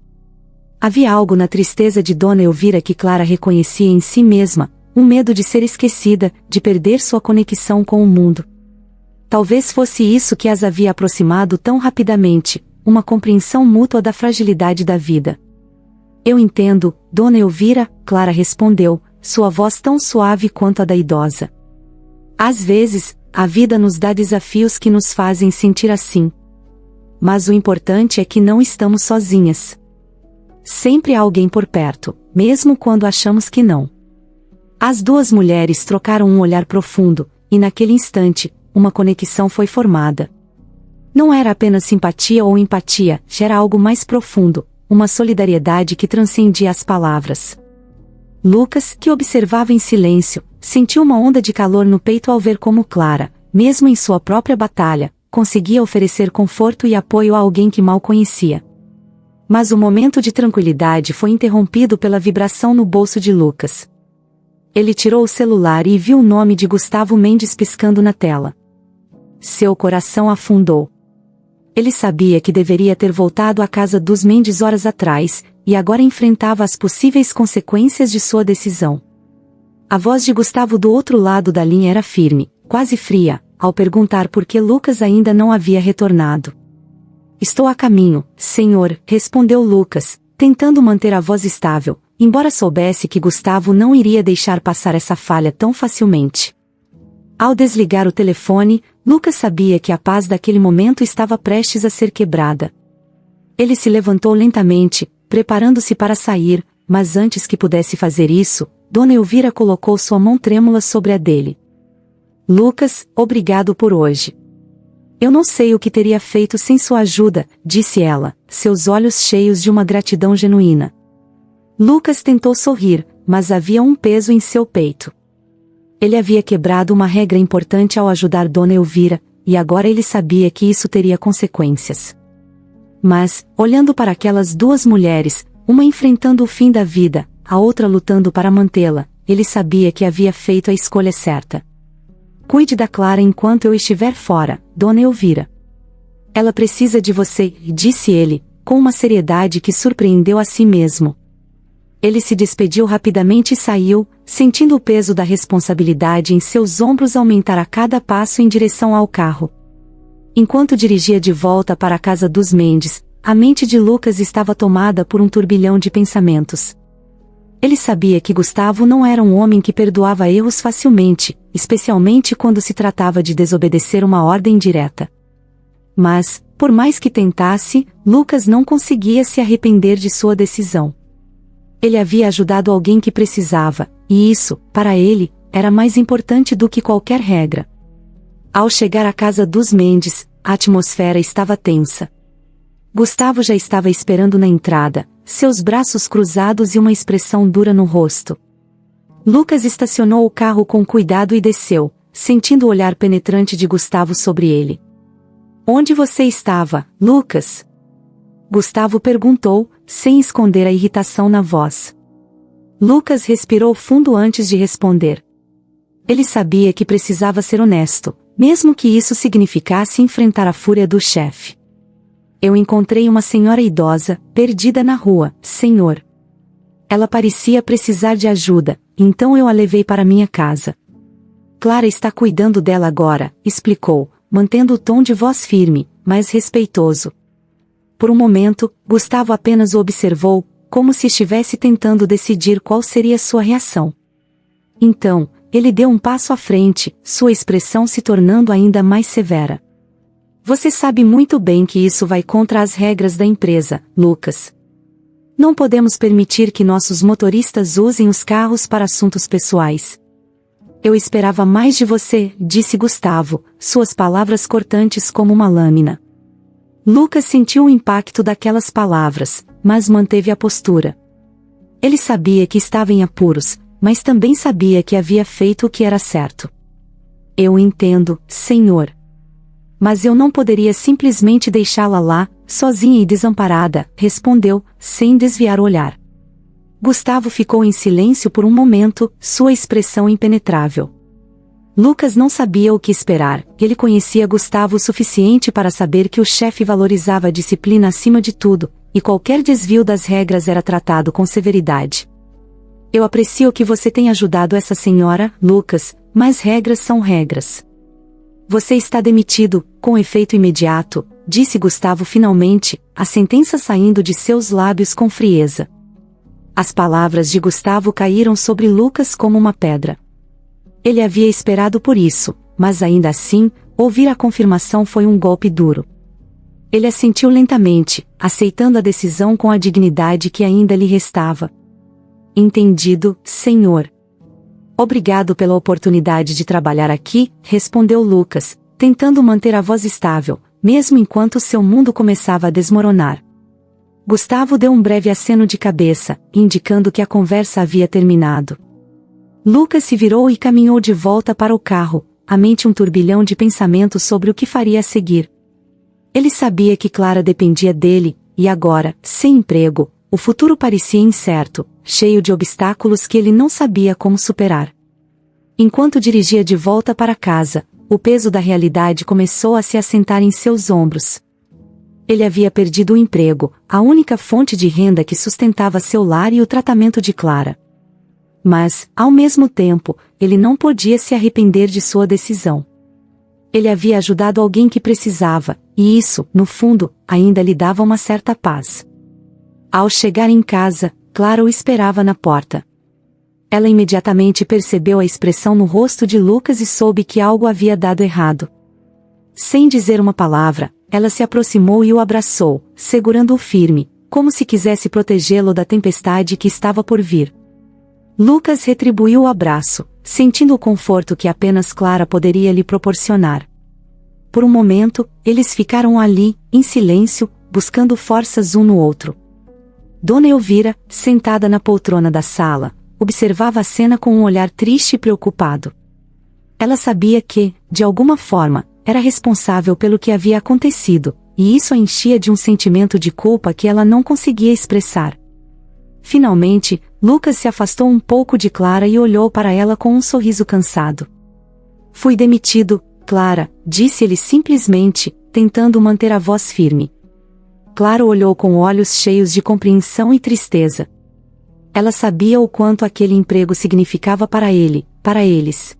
S1: Havia algo na tristeza de Dona Elvira que Clara reconhecia em si mesma, um medo de ser esquecida, de perder sua conexão com o mundo. Talvez fosse isso que as havia aproximado tão rapidamente, uma compreensão mútua da fragilidade da vida. Eu entendo, Dona Elvira, Clara respondeu, sua voz tão suave quanto a da idosa. Às vezes, a vida nos dá desafios que nos fazem sentir assim. Mas o importante é que não estamos sozinhas. Sempre há alguém por perto, mesmo quando achamos que não. As duas mulheres trocaram um olhar profundo, e naquele instante, uma conexão foi formada. Não era apenas simpatia ou empatia, era algo mais profundo, uma solidariedade que transcendia as palavras. Lucas, que observava em silêncio, sentiu uma onda de calor no peito ao ver como Clara, mesmo em sua própria batalha, conseguia oferecer conforto e apoio a alguém que mal conhecia. Mas o momento de tranquilidade foi interrompido pela vibração no bolso de Lucas. Ele tirou o celular e viu o nome de Gustavo Mendes piscando na tela. Seu coração afundou. Ele sabia que deveria ter voltado à casa dos Mendes horas atrás, e agora enfrentava as possíveis consequências de sua decisão. A voz de Gustavo do outro lado da linha era firme, quase fria, ao perguntar por que Lucas ainda não havia retornado. Estou a caminho, senhor, respondeu Lucas, tentando manter a voz estável, embora soubesse que Gustavo não iria deixar passar essa falha tão facilmente. Ao desligar o telefone, Lucas sabia que a paz daquele momento estava prestes a ser quebrada. Ele se levantou lentamente, preparando-se para sair, mas antes que pudesse fazer isso, Dona Elvira colocou sua mão trêmula sobre a dele. Lucas, obrigado por hoje. Eu não sei o que teria feito sem sua ajuda, disse ela, seus olhos cheios de uma gratidão genuína. Lucas tentou sorrir, mas havia um peso em seu peito. Ele havia quebrado uma regra importante ao ajudar Dona Elvira, e agora ele sabia que isso teria consequências. Mas, olhando para aquelas duas mulheres, uma enfrentando o fim da vida, a outra lutando para mantê-la, ele sabia que havia feito a escolha certa. Cuide da Clara enquanto eu estiver fora, Dona Elvira. Ela precisa de você, disse ele, com uma seriedade que surpreendeu a si mesmo. Ele se despediu rapidamente e saiu, sentindo o peso da responsabilidade em seus ombros aumentar a cada passo em direção ao carro. Enquanto dirigia de volta para a casa dos Mendes, a mente de Lucas estava tomada por um turbilhão de pensamentos. Ele sabia que Gustavo não era um homem que perdoava erros facilmente, especialmente quando se tratava de desobedecer uma ordem direta. Mas, por mais que tentasse, Lucas não conseguia se arrepender de sua decisão. Ele havia ajudado alguém que precisava, e isso, para ele, era mais importante do que qualquer regra. Ao chegar à casa dos Mendes, a atmosfera estava tensa. Gustavo já estava esperando na entrada, seus braços cruzados e uma expressão dura no rosto. Lucas estacionou o carro com cuidado e desceu, sentindo o olhar penetrante de Gustavo sobre ele. Onde você estava, Lucas? Gustavo perguntou, sem esconder a irritação na voz. Lucas respirou fundo antes de responder. Ele sabia que precisava ser honesto, mesmo que isso significasse enfrentar a fúria do chefe. Eu encontrei uma senhora idosa, perdida na rua, senhor. Ela parecia precisar de ajuda, então eu a levei para minha casa. Clara está cuidando dela agora, explicou, mantendo o tom de voz firme, mas respeitoso. Por um momento, Gustavo apenas o observou, como se estivesse tentando decidir qual seria sua reação. Então, ele deu um passo à frente, sua expressão se tornando ainda mais severa. Você sabe muito bem que isso vai contra as regras da empresa, Lucas. Não podemos permitir que nossos motoristas usem os carros para assuntos pessoais. Eu esperava mais de você, disse Gustavo, suas palavras cortantes como uma lâmina. Lucas sentiu o impacto daquelas palavras, mas manteve a postura. Ele sabia que estava em apuros, mas também sabia que havia feito o que era certo. Eu entendo, senhor. Mas eu não poderia simplesmente deixá-la lá, sozinha e desamparada, respondeu, sem desviar o olhar. Gustavo ficou em silêncio por um momento, sua expressão impenetrável. Lucas não sabia o que esperar, ele conhecia Gustavo o suficiente para saber que o chefe valorizava a disciplina acima de tudo, e qualquer desvio das regras era tratado com severidade. Eu aprecio que você tenha ajudado essa senhora, Lucas, mas regras são regras. Você está demitido, com efeito imediato, disse Gustavo finalmente, a sentença saindo de seus lábios com frieza. As palavras de Gustavo caíram sobre Lucas como uma pedra. Ele havia esperado por isso, mas ainda assim, ouvir a confirmação foi um golpe duro. Ele assentiu lentamente, aceitando a decisão com a dignidade que ainda lhe restava. Entendido, senhor. Obrigado pela oportunidade de trabalhar aqui, respondeu Lucas, tentando manter a voz estável, mesmo enquanto seu mundo começava a desmoronar. Gustavo deu um breve aceno de cabeça, indicando que a conversa havia terminado. Lucas se virou e caminhou de volta para o carro, a mente um turbilhão de pensamentos sobre o que faria a seguir. Ele sabia que Clara dependia dele, e agora, sem emprego, o futuro parecia incerto, cheio de obstáculos que ele não sabia como superar. Enquanto dirigia de volta para casa, o peso da realidade começou a se assentar em seus ombros. Ele havia perdido o emprego, a única fonte de renda que sustentava seu lar e o tratamento de Clara. Mas, ao mesmo tempo, ele não podia se arrepender de sua decisão. Ele havia ajudado alguém que precisava, e isso, no fundo, ainda lhe dava uma certa paz. Ao chegar em casa, Clara o esperava na porta. Ela imediatamente percebeu a expressão no rosto de Lucas e soube que algo havia dado errado. Sem dizer uma palavra, ela se aproximou e o abraçou, segurando-o firme, como se quisesse protegê-lo da tempestade que estava por vir. Lucas retribuiu o abraço, sentindo o conforto que apenas Clara poderia lhe proporcionar. Por um momento, eles ficaram ali, em silêncio, buscando forças um no outro. Dona Elvira, sentada na poltrona da sala, observava a cena com um olhar triste e preocupado. Ela sabia que, de alguma forma, era responsável pelo que havia acontecido, e isso a enchia de um sentimento de culpa que ela não conseguia expressar. Finalmente, Lucas se afastou um pouco de Clara e olhou para ela com um sorriso cansado. Fui demitido, Clara, disse ele simplesmente, tentando manter a voz firme. Clara olhou com olhos cheios de compreensão e tristeza. Ela sabia o quanto aquele emprego significava para ele, para eles.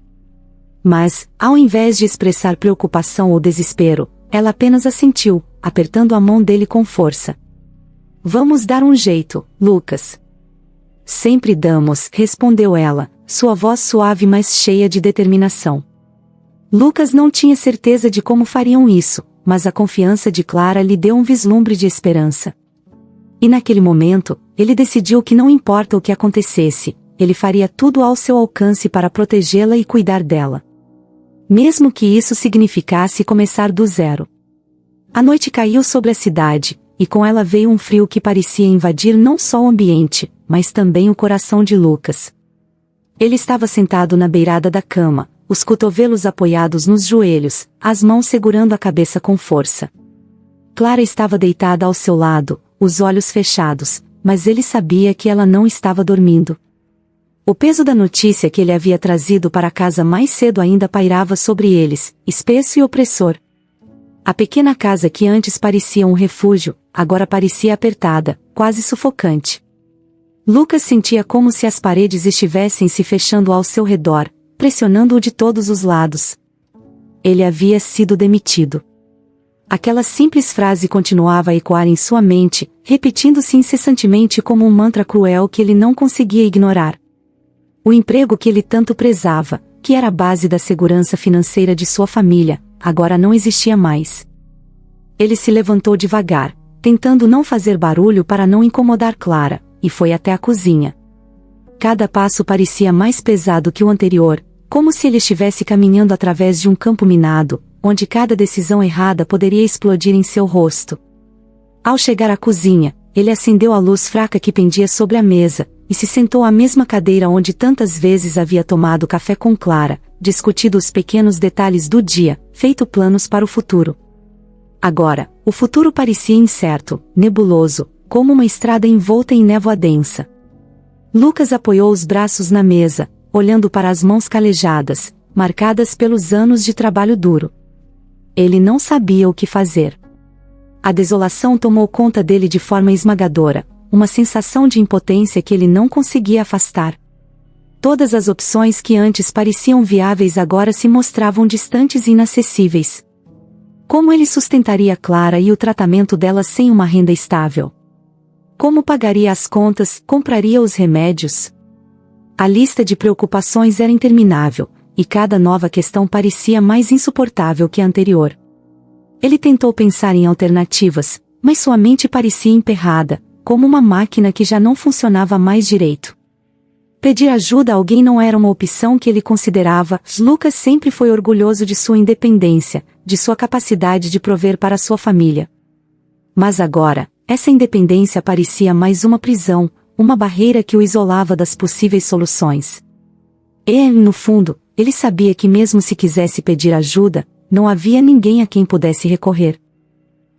S1: Mas, ao invés de expressar preocupação ou desespero, ela apenas assentiu, apertando a mão dele com força. Vamos dar um jeito, Lucas. Sempre damos, respondeu ela, sua voz suave mas cheia de determinação. Lucas não tinha certeza de como fariam isso, mas a confiança de Clara lhe deu um vislumbre de esperança. E naquele momento, ele decidiu que não importa o que acontecesse, ele faria tudo ao seu alcance para protegê-la e cuidar dela. Mesmo que isso significasse começar do zero. A noite caiu sobre a cidade, e com ela veio um frio que parecia invadir não só o ambiente, mas também o coração de Lucas. Ele estava sentado na beirada da cama, os cotovelos apoiados nos joelhos, as mãos segurando a cabeça com força. Clara estava deitada ao seu lado, os olhos fechados, mas ele sabia que ela não estava dormindo. O peso da notícia que ele havia trazido para casa mais cedo ainda pairava sobre eles, espesso e opressor. A pequena casa que antes parecia um refúgio, agora parecia apertada, quase sufocante. Lucas sentia como se as paredes estivessem se fechando ao seu redor, pressionando-o de todos os lados. Ele havia sido demitido. Aquela simples frase continuava a ecoar em sua mente, repetindo-se incessantemente como um mantra cruel que ele não conseguia ignorar. O emprego que ele tanto prezava, que era a base da segurança financeira de sua família, agora não existia mais. Ele se levantou devagar, tentando não fazer barulho para não incomodar Clara, e foi até a cozinha. Cada passo parecia mais pesado que o anterior, como se ele estivesse caminhando através de um campo minado, onde cada decisão errada poderia explodir em seu rosto. Ao chegar à cozinha, ele acendeu a luz fraca que pendia sobre a mesa, e se sentou à mesma cadeira onde tantas vezes havia tomado café com Clara, discutido os pequenos detalhes do dia, feito planos para o futuro. Agora, o futuro parecia incerto, nebuloso, como uma estrada envolta em névoa densa. Lucas apoiou os braços na mesa, olhando para as mãos calejadas, marcadas pelos anos de trabalho duro. Ele não sabia o que fazer. A desolação tomou conta dele de forma esmagadora, uma sensação de impotência que ele não conseguia afastar. Todas as opções que antes pareciam viáveis agora se mostravam distantes e inacessíveis. Como ele sustentaria Clara e o tratamento dela sem uma renda estável? Como pagaria as contas, compraria os remédios? A lista de preocupações era interminável, e cada nova questão parecia mais insuportável que a anterior. Ele tentou pensar em alternativas, mas sua mente parecia emperrada, como uma máquina que já não funcionava mais direito. Pedir ajuda a alguém não era uma opção que ele considerava. Lucas sempre foi orgulhoso de sua independência, de sua capacidade de prover para sua família. Mas agora, essa independência parecia mais uma prisão, uma barreira que o isolava das possíveis soluções. E, no fundo, ele sabia que mesmo se quisesse pedir ajuda, não havia ninguém a quem pudesse recorrer.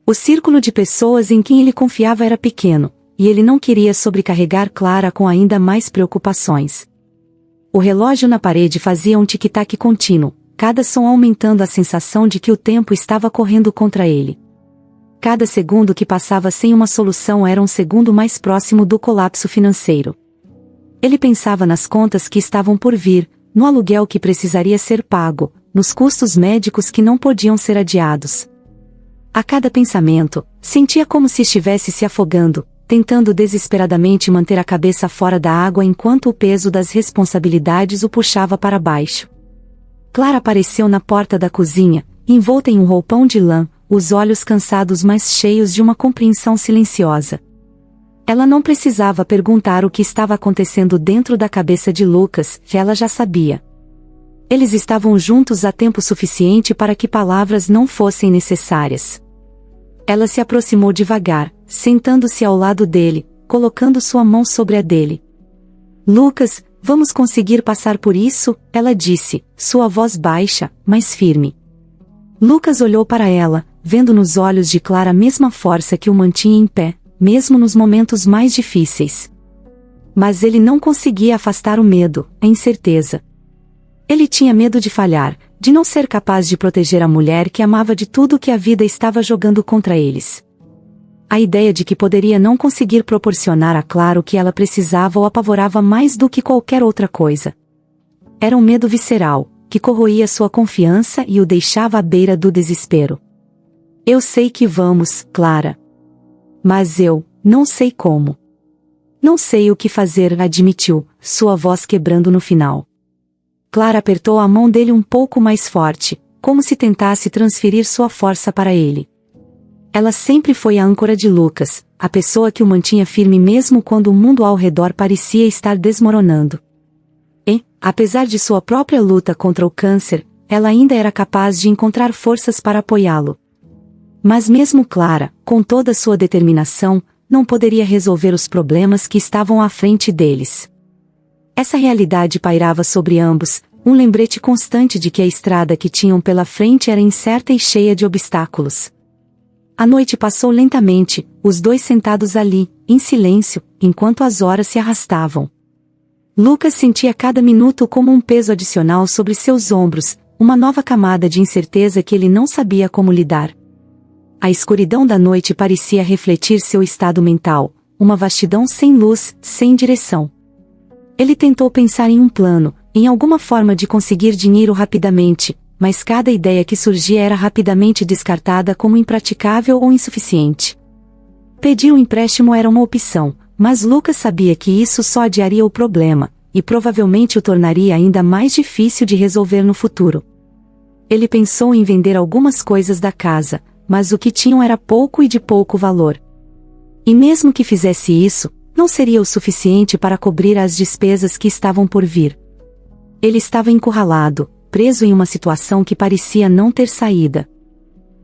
S1: O círculo de pessoas em quem ele confiava era pequeno, e ele não queria sobrecarregar Clara com ainda mais preocupações. O relógio na parede fazia um tic-tac contínuo, cada som aumentando a sensação de que o tempo estava correndo contra ele. Cada segundo que passava sem uma solução era um segundo mais próximo do colapso financeiro. Ele pensava nas contas que estavam por vir, no aluguel que precisaria ser pago, nos custos médicos que não podiam ser adiados. A cada pensamento, sentia como se estivesse se afogando, tentando desesperadamente manter a cabeça fora da água enquanto o peso das responsabilidades o puxava para baixo. Clara apareceu na porta da cozinha, envolta em um roupão de lã, os olhos cansados mas cheios de uma compreensão silenciosa. Ela não precisava perguntar o que estava acontecendo dentro da cabeça de Lucas, que ela já sabia. Eles estavam juntos há tempo suficiente para que palavras não fossem necessárias. Ela se aproximou devagar, sentando-se ao lado dele, colocando sua mão sobre a dele. Lucas, vamos conseguir passar por isso, ela disse, sua voz baixa, mas firme. Lucas olhou para ela, vendo nos olhos de Clara a mesma força que o mantinha em pé, mesmo nos momentos mais difíceis. Mas ele não conseguia afastar o medo, a incerteza. Ele tinha medo de falhar, de não ser capaz de proteger a mulher que amava de tudo que a vida estava jogando contra eles. A ideia de que poderia não conseguir proporcionar a Clara o que ela precisava o apavorava mais do que qualquer outra coisa. Era um medo visceral, que corroía sua confiança e o deixava à beira do desespero. Eu sei que vamos, Clara. Mas eu não sei como. Não sei o que fazer, admitiu, sua voz quebrando no final. Clara apertou a mão dele um pouco mais forte, como se tentasse transferir sua força para ele. Ela sempre foi a âncora de Lucas, a pessoa que o mantinha firme mesmo quando o mundo ao redor parecia estar desmoronando. E, apesar de sua própria luta contra o câncer, ela ainda era capaz de encontrar forças para apoiá-lo. Mas mesmo Clara, com toda sua determinação, não poderia resolver os problemas que estavam à frente deles. Essa realidade pairava sobre ambos, um lembrete constante de que a estrada que tinham pela frente era incerta e cheia de obstáculos. A noite passou lentamente, os dois sentados ali, em silêncio, enquanto as horas se arrastavam. Lucas sentia cada minuto como um peso adicional sobre seus ombros, uma nova camada de incerteza que ele não sabia como lidar. A escuridão da noite parecia refletir seu estado mental, uma vastidão sem luz, sem direção. Ele tentou pensar em um plano, em alguma forma de conseguir dinheiro rapidamente, mas cada ideia que surgia era rapidamente descartada como impraticável ou insuficiente. Pedir um empréstimo era uma opção, mas Lucas sabia que isso só adiaria o problema, e provavelmente o tornaria ainda mais difícil de resolver no futuro. Ele pensou em vender algumas coisas da casa, mas o que tinham era pouco e de pouco valor. E mesmo que fizesse isso, não seria o suficiente para cobrir as despesas que estavam por vir. Ele estava encurralado, preso em uma situação que parecia não ter saída.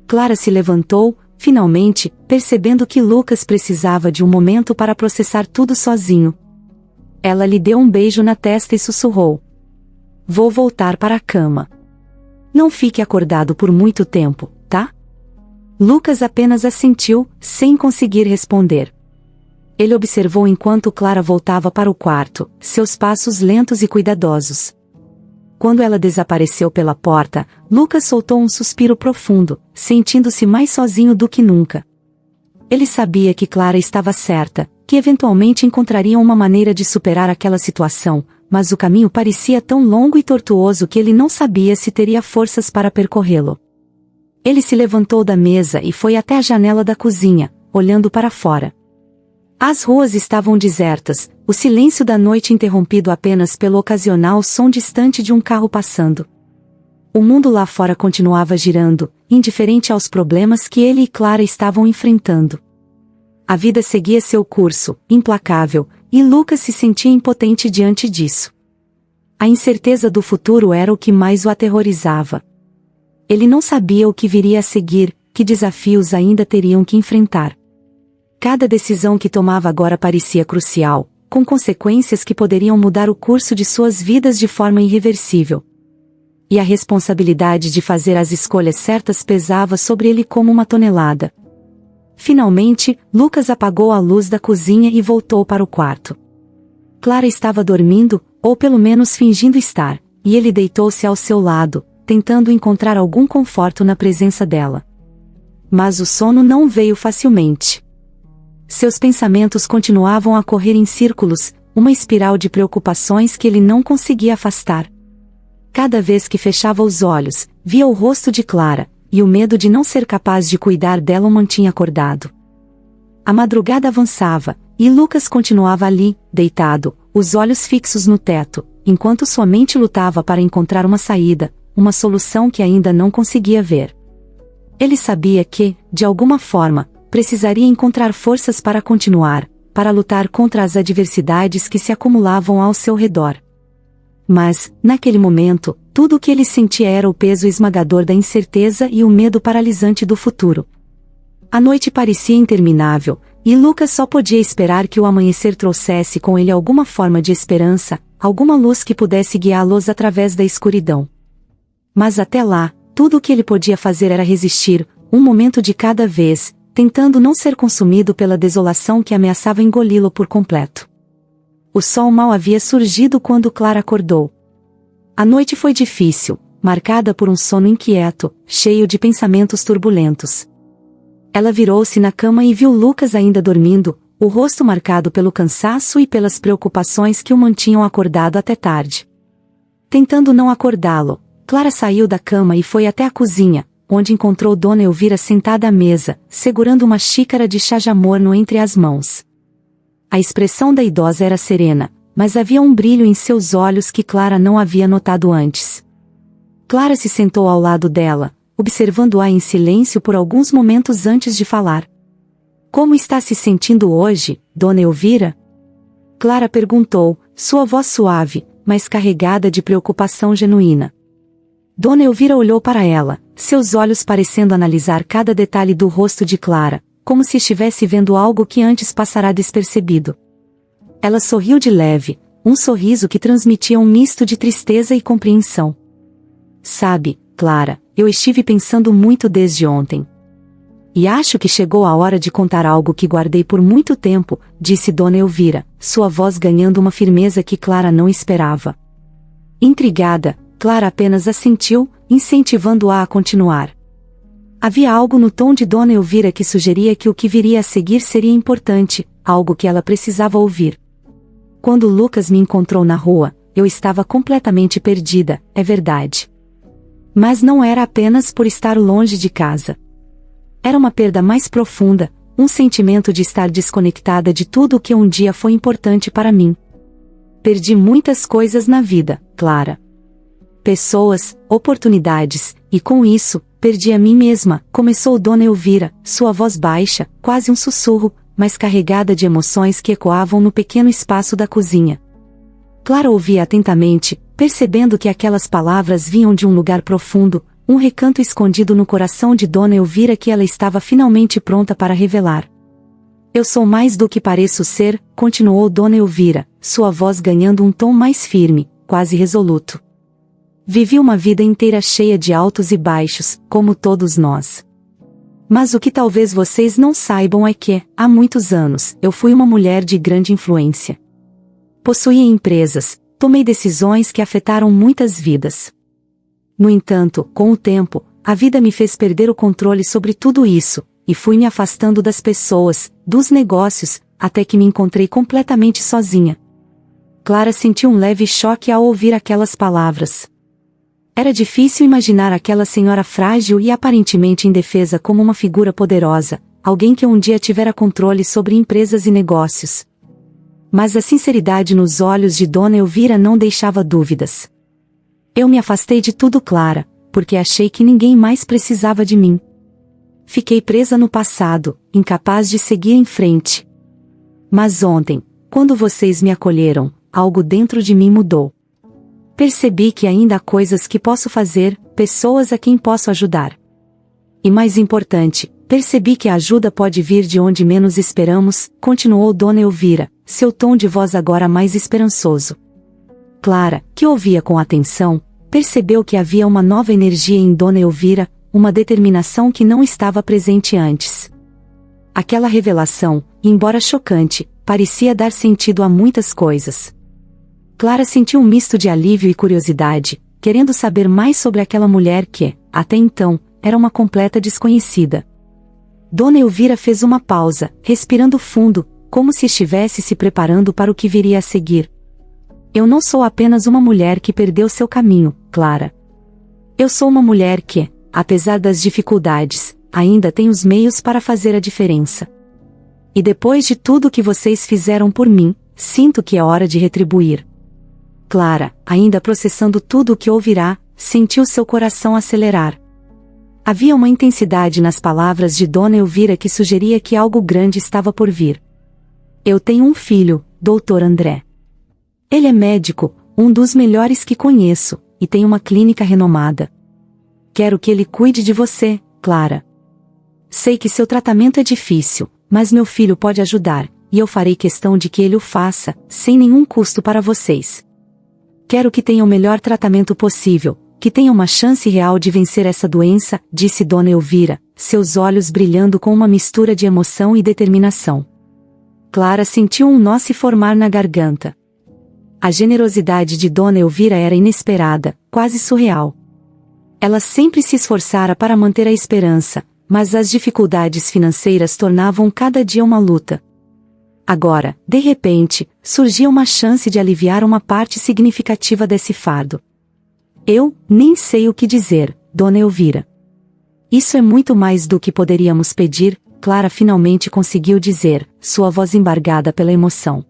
S1: Clara se levantou, finalmente, percebendo que Lucas precisava de um momento para processar tudo sozinho. Ela lhe deu um beijo na testa e sussurrou: "Vou voltar para a cama. Não fique acordado por muito tempo, tá?" Lucas apenas assentiu, sem conseguir responder. Ele observou enquanto Clara voltava para o quarto, seus passos lentos e cuidadosos. Quando ela desapareceu pela porta, Lucas soltou um suspiro profundo, sentindo-se mais sozinho do que nunca. Ele sabia que Clara estava certa, que eventualmente encontrariam uma maneira de superar aquela situação, mas o caminho parecia tão longo e tortuoso que ele não sabia se teria forças para percorrê-lo. Ele se levantou da mesa e foi até a janela da cozinha, olhando para fora. As ruas estavam desertas, o silêncio da noite interrompido apenas pelo ocasional som distante de um carro passando. O mundo lá fora continuava girando, indiferente aos problemas que ele e Clara estavam enfrentando. A vida seguia seu curso, implacável, e Lucas se sentia impotente diante disso. A incerteza do futuro era o que mais o aterrorizava. Ele não sabia o que viria a seguir, que desafios ainda teriam que enfrentar. Cada decisão que tomava agora parecia crucial, com consequências que poderiam mudar o curso de suas vidas de forma irreversível. e a responsabilidade de fazer as escolhas certas pesava sobre ele como uma tonelada. Finalmente, Lucas apagou a luz da cozinha e voltou para o quarto. Clara estava dormindo, ou pelo menos fingindo estar, e ele deitou-se ao seu lado, tentando encontrar algum conforto na presença dela. Mas o sono não veio facilmente. Seus pensamentos continuavam a correr em círculos, uma espiral de preocupações que ele não conseguia afastar. Cada vez que fechava os olhos, via o rosto de Clara, e o medo de não ser capaz de cuidar dela o mantinha acordado. A madrugada avançava, e Lucas continuava ali, deitado, os olhos fixos no teto, enquanto sua mente lutava para encontrar uma saída, uma solução que ainda não conseguia ver. Ele sabia que, de alguma forma, precisaria encontrar forças para continuar, para lutar contra as adversidades que se acumulavam ao seu redor. Mas, naquele momento, tudo o que ele sentia era o peso esmagador da incerteza e o medo paralisante do futuro. A noite parecia interminável, e Lucas só podia esperar que o amanhecer trouxesse com ele alguma forma de esperança, alguma luz que pudesse guiá-los através da escuridão. Mas até lá, tudo o que ele podia fazer era resistir, um momento de cada vez, tentando não ser consumido pela desolação que ameaçava engoli-lo por completo. O sol mal havia surgido quando Clara acordou. A noite foi difícil, marcada por um sono inquieto, cheio de pensamentos turbulentos. Ela virou-se na cama e viu Lucas ainda dormindo, o rosto marcado pelo cansaço e pelas preocupações que o mantinham acordado até tarde. Tentando não acordá-lo, Clara saiu da cama e foi até a cozinha, onde encontrou Dona Elvira sentada à mesa, segurando uma xícara de chá já morno entre as mãos. A expressão da idosa era serena, mas havia um brilho em seus olhos que Clara não havia notado antes. Clara se sentou ao lado dela, observando-a em silêncio por alguns momentos antes de falar. Como está se sentindo hoje, Dona Elvira? Clara perguntou, sua voz suave, mas carregada de preocupação genuína. Dona Elvira olhou para ela, seus olhos parecendo analisar cada detalhe do rosto de Clara, como se estivesse vendo algo que antes passara despercebido. Ela sorriu de leve, um sorriso que transmitia um misto de tristeza e compreensão. Sabe, Clara, eu estive pensando muito desde ontem. E acho que chegou a hora de contar algo que guardei por muito tempo, disse Dona Elvira, sua voz ganhando uma firmeza que Clara não esperava. Intrigada, Clara apenas assentiu, incentivando-a a continuar. Havia algo no tom de Dona Elvira que sugeria que o que viria a seguir seria importante, algo que ela precisava ouvir. Quando Lucas me encontrou na rua, eu estava completamente perdida, é verdade. Mas não era apenas por estar longe de casa. Era uma perda mais profunda, um sentimento de estar desconectada de tudo o que um dia foi importante para mim. Perdi muitas coisas na vida, Clara. Pessoas, oportunidades, e com isso, perdi a mim mesma, começou Dona Elvira, sua voz baixa, quase um sussurro, mas carregada de emoções que ecoavam no pequeno espaço da cozinha. Clara ouvia atentamente, percebendo que aquelas palavras vinham de um lugar profundo, um recanto escondido no coração de Dona Elvira que ela estava finalmente pronta para revelar. Eu sou mais do que pareço ser, continuou Dona Elvira, sua voz ganhando um tom mais firme, quase resoluto. Vivi uma vida inteira cheia de altos e baixos, como todos nós. Mas o que talvez vocês não saibam é que, há muitos anos, eu fui uma mulher de grande influência. Possuía empresas, tomei decisões que afetaram muitas vidas. No entanto, com o tempo, a vida me fez perder o controle sobre tudo isso, e fui me afastando das pessoas, dos negócios, até que me encontrei completamente sozinha. Clara sentiu um leve choque ao ouvir aquelas palavras. Era difícil imaginar aquela senhora frágil e aparentemente indefesa como uma figura poderosa, alguém que um dia tivera controle sobre empresas e negócios. Mas a sinceridade nos olhos de Dona Elvira não deixava dúvidas. Eu me afastei de tudo, Clara, porque achei que ninguém mais precisava de mim. Fiquei presa no passado, incapaz de seguir em frente. Mas ontem, quando vocês me acolheram, algo dentro de mim mudou. Percebi que ainda há coisas que posso fazer, pessoas a quem posso ajudar. E mais importante, percebi que a ajuda pode vir de onde menos esperamos, continuou Dona Elvira, seu tom de voz agora mais esperançoso. Clara, que ouvia com atenção, percebeu que havia uma nova energia em Dona Elvira, uma determinação que não estava presente antes. Aquela revelação, embora chocante, parecia dar sentido a muitas coisas. Clara sentiu um misto de alívio e curiosidade, querendo saber mais sobre aquela mulher que, até então, era uma completa desconhecida. Dona Elvira fez uma pausa, respirando fundo, como se estivesse se preparando para o que viria a seguir. Eu não sou apenas uma mulher que perdeu seu caminho, Clara. Eu sou uma mulher que, apesar das dificuldades, ainda tem os meios para fazer a diferença. E depois de tudo que vocês fizeram por mim, sinto que é hora de retribuir. Clara, ainda processando tudo o que ouvirá, sentiu seu coração acelerar. Havia uma intensidade nas palavras de Dona Elvira que sugeria que algo grande estava por vir. Eu tenho um filho, Dr. André. Ele é médico, um dos melhores que conheço, e tem uma clínica renomada. Quero que ele cuide de você, Clara. Sei que seu tratamento é difícil, mas meu filho pode ajudar, e eu farei questão de que ele o faça, sem nenhum custo para vocês. Quero que tenha o melhor tratamento possível, que tenha uma chance real de vencer essa doença, disse Dona Elvira, seus olhos brilhando com uma mistura de emoção e determinação. Clara sentiu um nó se formar na garganta. A generosidade de Dona Elvira era inesperada, quase surreal. Ela sempre se esforçara para manter a esperança, mas as dificuldades financeiras tornavam cada dia uma luta. Agora, de repente, surgia uma chance de aliviar uma parte significativa desse fardo. Eu nem sei o que dizer, Dona Elvira. Isso é muito mais do que poderíamos pedir, Clara finalmente conseguiu dizer, sua voz embargada pela emoção.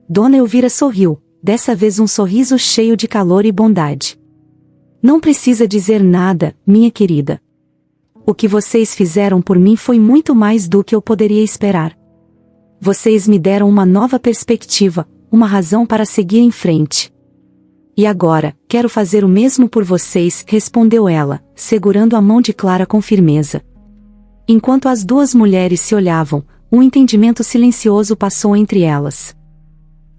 S1: Dona Elvira sorriu, dessa vez um sorriso cheio de calor e bondade. Não precisa dizer nada, minha querida. O que vocês fizeram por mim foi muito mais do que eu poderia esperar. Vocês me deram uma nova perspectiva, uma razão para seguir em frente. E agora, quero fazer o mesmo por vocês, respondeu ela, segurando a mão de Clara com firmeza. Enquanto as duas mulheres se olhavam, um entendimento silencioso passou entre elas.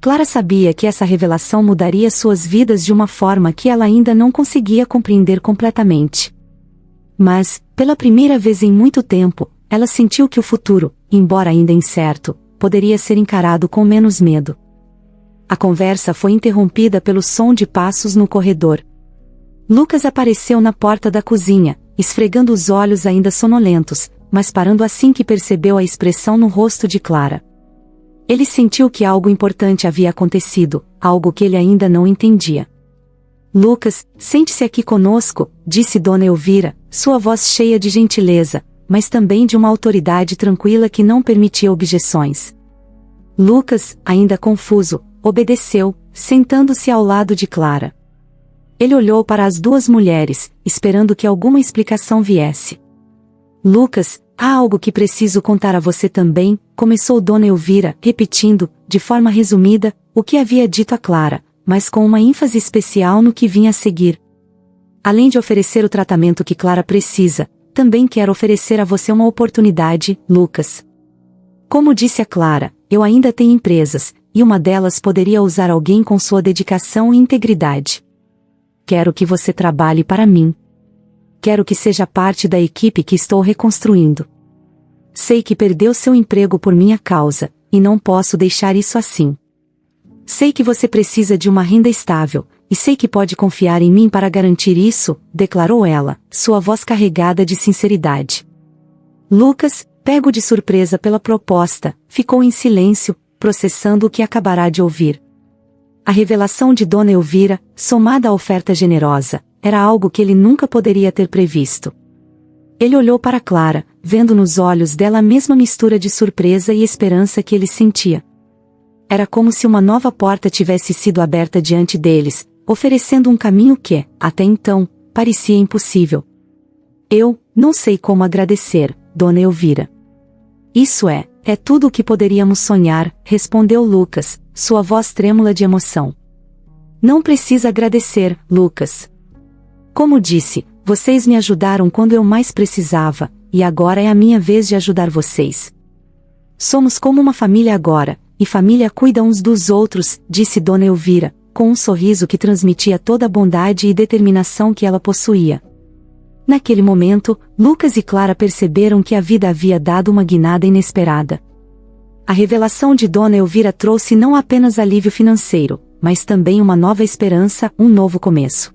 S1: Clara sabia que essa revelação mudaria suas vidas de uma forma que ela ainda não conseguia compreender completamente. Mas, pela primeira vez em muito tempo, ela sentiu que o futuro, embora ainda incerto, poderia ser encarado com menos medo. A conversa foi interrompida pelo som de passos no corredor. Lucas apareceu na porta da cozinha, esfregando os olhos ainda sonolentos, mas parando assim que percebeu a expressão no rosto de Clara. Ele sentiu que algo importante havia acontecido, algo que ele ainda não entendia. Lucas, sente-se aqui conosco, disse Dona Elvira, sua voz cheia de gentileza, mas também de uma autoridade tranquila que não permitia objeções. Lucas, ainda confuso, obedeceu, sentando-se ao lado de Clara. Ele olhou para as duas mulheres, esperando que alguma explicação viesse. Lucas, há algo que preciso contar a você também, começou Dona Elvira, repetindo, de forma resumida, o que havia dito a Clara, mas com uma ênfase especial no que vinha a seguir. Além de oferecer o tratamento que Clara precisa, também quero oferecer a você uma oportunidade, Lucas. Como disse a Clara, eu ainda tenho empresas, e uma delas poderia usar alguém com sua dedicação e integridade. Quero que você trabalhe para mim. Quero que seja parte da equipe que estou reconstruindo. Sei que perdeu seu emprego por minha causa, e não posso deixar isso assim. Sei que você precisa de uma renda estável, e sei que pode confiar em mim para garantir isso, declarou ela, sua voz carregada de sinceridade. Lucas, pego de surpresa pela proposta, ficou em silêncio, processando o que acabará de ouvir. A revelação de Dona Elvira, somada à oferta generosa, era algo que ele nunca poderia ter previsto. Ele olhou para Clara, vendo nos olhos dela a mesma mistura de surpresa e esperança que ele sentia. Era como se uma nova porta tivesse sido aberta diante deles, oferecendo um caminho que, até então, parecia impossível. Eu não sei como agradecer, Dona Elvira. Isso é tudo o que poderíamos sonhar, respondeu Lucas, sua voz trêmula de emoção. Não precisa agradecer, Lucas. Como disse, vocês me ajudaram quando eu mais precisava, e agora é a minha vez de ajudar vocês. Somos como uma família agora, e família cuida uns dos outros, disse Dona Elvira, com um sorriso que transmitia toda a bondade e determinação que ela possuía. Naquele momento, Lucas e Clara perceberam que a vida havia dado uma guinada inesperada. A revelação de Dona Elvira trouxe não apenas alívio financeiro, mas também uma nova esperança, um novo começo.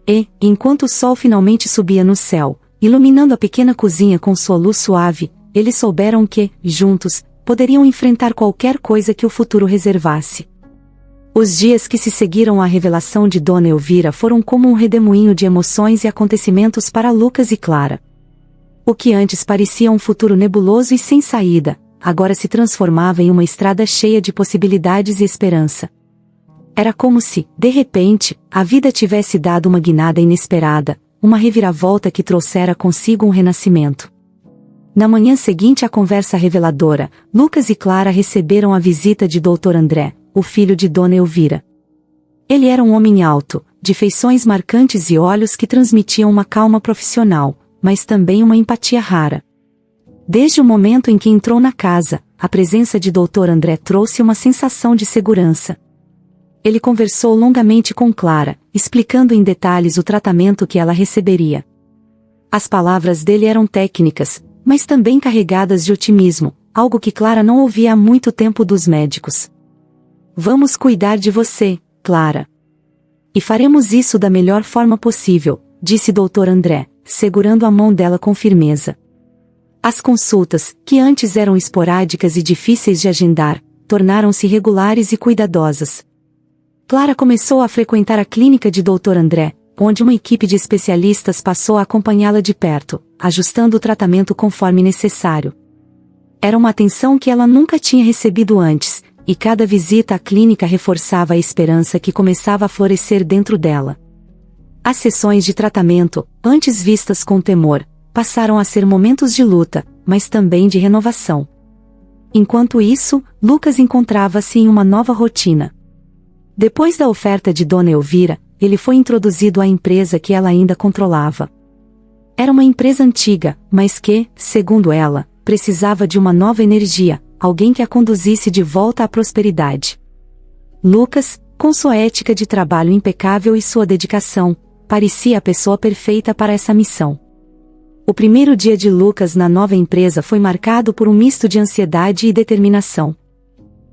S1: E, enquanto o sol finalmente subia no céu, iluminando a pequena cozinha com sua luz suave, eles souberam que, juntos, poderiam enfrentar qualquer coisa que o futuro reservasse. Os dias que se seguiram à revelação de Dona Elvira foram como um redemoinho de emoções e acontecimentos para Lucas e Clara. O que antes parecia um futuro nebuloso e sem saída, agora se transformava em uma estrada cheia de possibilidades e esperança. Era como se, de repente, a vida tivesse dado uma guinada inesperada, uma reviravolta que trouxera consigo um renascimento. Na manhã seguinte à conversa reveladora, Lucas e Clara receberam a visita de Dr. André, o filho de Dona Elvira. Ele era um homem alto, de feições marcantes e olhos que transmitiam uma calma profissional, mas também uma empatia rara. Desde o momento em que entrou na casa, a presença de Dr. André trouxe uma sensação de segurança. Ele conversou longamente com Clara, explicando em detalhes o tratamento que ela receberia. As palavras dele eram técnicas, mas também carregadas de otimismo, algo que Clara não ouvia há muito tempo dos médicos. Vamos cuidar de você, Clara. E faremos isso da melhor forma possível, disse Dr. André, segurando a mão dela com firmeza. As consultas, que antes eram esporádicas e difíceis de agendar, tornaram-se regulares e cuidadosas. Clara começou a frequentar a clínica de Dr. André, onde uma equipe de especialistas passou a acompanhá-la de perto, ajustando o tratamento conforme necessário. Era uma atenção que ela nunca tinha recebido antes, e cada visita à clínica reforçava a esperança que começava a florescer dentro dela. As sessões de tratamento, antes vistas com temor, passaram a ser momentos de luta, mas também de renovação. Enquanto isso, Lucas encontrava-se em uma nova rotina. Depois da oferta de Dona Elvira, ele foi introduzido à empresa que ela ainda controlava. Era uma empresa antiga, mas que, segundo ela, precisava de uma nova energia, alguém que a conduzisse de volta à prosperidade. Lucas, com sua ética de trabalho impecável e sua dedicação, parecia a pessoa perfeita para essa missão. O primeiro dia de Lucas na nova empresa foi marcado por um misto de ansiedade e determinação.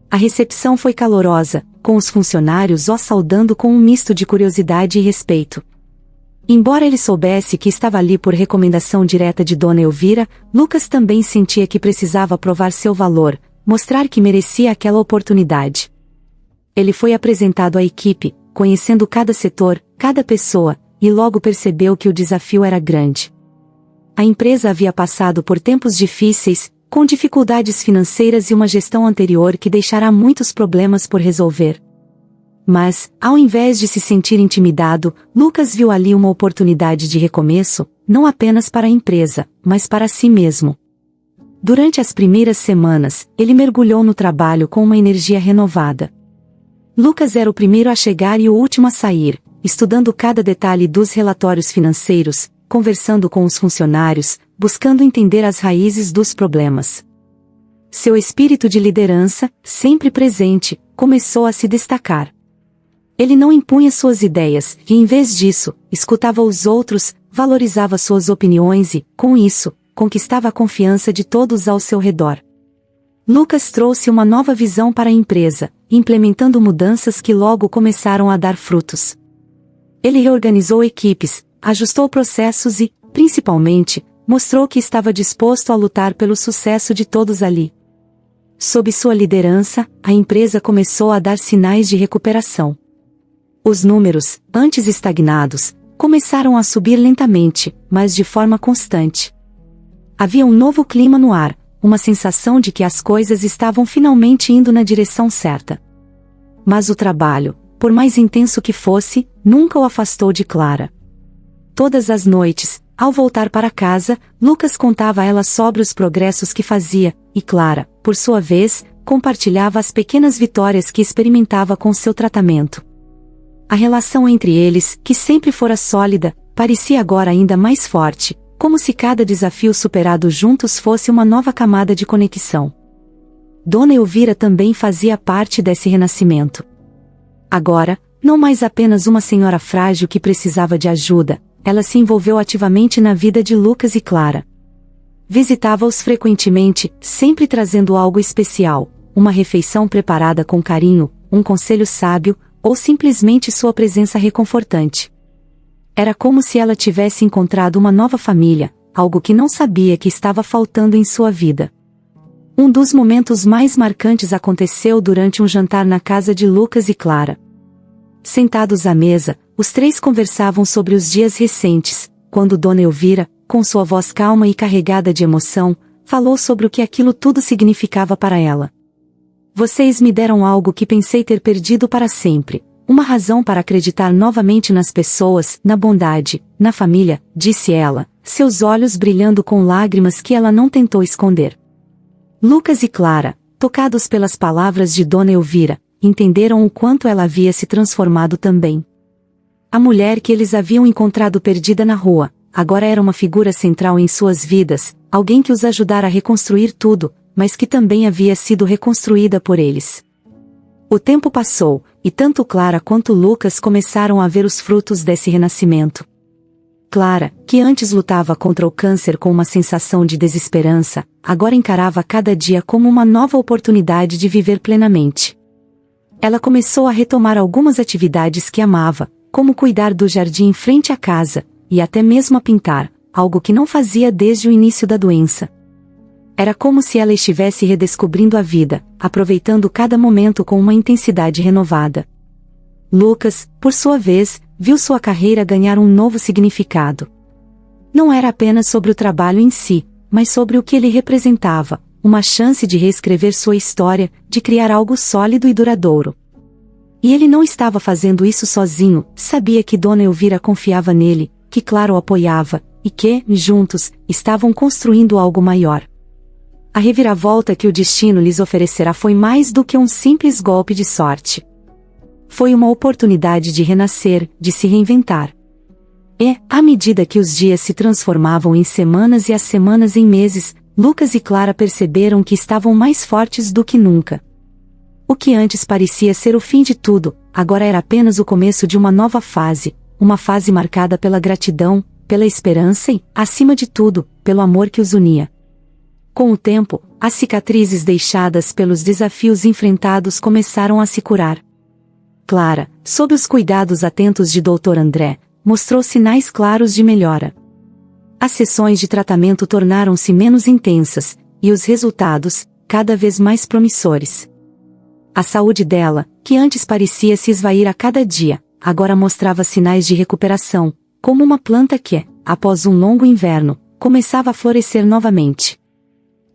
S1: A recepção foi calorosa, com os funcionários o saudando com um misto de curiosidade e respeito. Embora ele soubesse que estava ali por recomendação direta de Dona Elvira, Lucas também sentia que precisava provar seu valor, mostrar que merecia aquela oportunidade. Ele foi apresentado à equipe, conhecendo cada setor, cada pessoa, e logo percebeu que o desafio era grande. A empresa havia passado por tempos difíceis, com dificuldades financeiras e uma gestão anterior que deixará muitos problemas por resolver. Mas, ao invés de se sentir intimidado, Lucas viu ali uma oportunidade de recomeço, não apenas para a empresa, mas para si mesmo. Durante as primeiras semanas, ele mergulhou no trabalho com uma energia renovada. Lucas era o primeiro a chegar e o último a sair, estudando cada detalhe dos relatórios financeiros, conversando com os funcionários, buscando entender as raízes dos problemas. Seu espírito de liderança, sempre presente, começou a se destacar. Ele não impunha suas ideias, e em vez disso, escutava os outros, valorizava suas opiniões e, com isso, conquistava a confiança de todos ao seu redor. Lucas trouxe uma nova visão para a empresa, implementando mudanças que logo começaram a dar frutos. Ele reorganizou equipes, ajustou processos e, principalmente, mostrou que estava disposto a lutar pelo sucesso de todos ali. Sob sua liderança, a empresa começou a dar sinais de recuperação. Os números, antes estagnados, começaram a subir lentamente, mas de forma constante. Havia um novo clima no ar, uma sensação de que as coisas estavam finalmente indo na direção certa. Mas o trabalho, por mais intenso que fosse, nunca o afastou de Clara. Todas as noites, ao voltar para casa, Lucas contava a ela sobre os progressos que fazia, e Clara, por sua vez, compartilhava as pequenas vitórias que experimentava com seu tratamento. A relação entre eles, que sempre fora sólida, parecia agora ainda mais forte, como se cada desafio superado juntos fosse uma nova camada de conexão. Dona Elvira também fazia parte desse renascimento. Agora, não mais apenas uma senhora frágil que precisava de ajuda, ela se envolveu ativamente na vida de Lucas e Clara. Visitava-os frequentemente, sempre trazendo algo especial, uma refeição preparada com carinho, um conselho sábio, ou simplesmente sua presença reconfortante. Era como se ela tivesse encontrado uma nova família, algo que não sabia que estava faltando em sua vida. Um dos momentos mais marcantes aconteceu durante um jantar na casa de Lucas e Clara. Sentados à mesa, os três conversavam sobre os dias recentes, quando Dona Elvira, com sua voz calma e carregada de emoção, falou sobre o que aquilo tudo significava para ela. Vocês me deram algo que pensei ter perdido para sempre, uma razão para acreditar novamente nas pessoas, na bondade, na família, disse ela, seus olhos brilhando com lágrimas que ela não tentou esconder. Lucas e Clara, tocados pelas palavras de Dona Elvira, entenderam o quanto ela havia se transformado também. A mulher que eles haviam encontrado perdida na rua, agora era uma figura central em suas vidas, alguém que os ajudara a reconstruir tudo, mas que também havia sido reconstruída por eles. O tempo passou, e tanto Clara quanto Lucas começaram a ver os frutos desse renascimento. Clara, que antes lutava contra o câncer com uma sensação de desesperança, agora encarava cada dia como uma nova oportunidade de viver plenamente. Ela começou a retomar algumas atividades que amava, como cuidar do jardim em frente à casa, e até mesmo a pintar, algo que não fazia desde o início da doença. Era como se ela estivesse redescobrindo a vida, aproveitando cada momento com uma intensidade renovada. Lucas, por sua vez, viu sua carreira ganhar um novo significado. Não era apenas sobre o trabalho em si, mas sobre o que ele representava, uma chance de reescrever sua história, de criar algo sólido e duradouro. E ele não estava fazendo isso sozinho, sabia que Dona Elvira confiava nele, que Clara o apoiava, e que, juntos, estavam construindo algo maior. A reviravolta que o destino lhes oferecerá foi mais do que um simples golpe de sorte. Foi uma oportunidade de renascer, de se reinventar. E, à medida que os dias se transformavam em semanas e as semanas em meses, Lucas e Clara perceberam que estavam mais fortes do que nunca. O que antes parecia ser o fim de tudo, agora era apenas o começo de uma nova fase, uma fase marcada pela gratidão, pela esperança e, acima de tudo, pelo amor que os unia. Com o tempo, as cicatrizes deixadas pelos desafios enfrentados começaram a se curar. Clara, sob os cuidados atentos de Dr. André, mostrou sinais claros de melhora. As sessões de tratamento tornaram-se menos intensas, e os resultados, cada vez mais promissores. A saúde dela, que antes parecia se esvair a cada dia, agora mostrava sinais de recuperação, como uma planta que, após um longo inverno, começava a florescer novamente.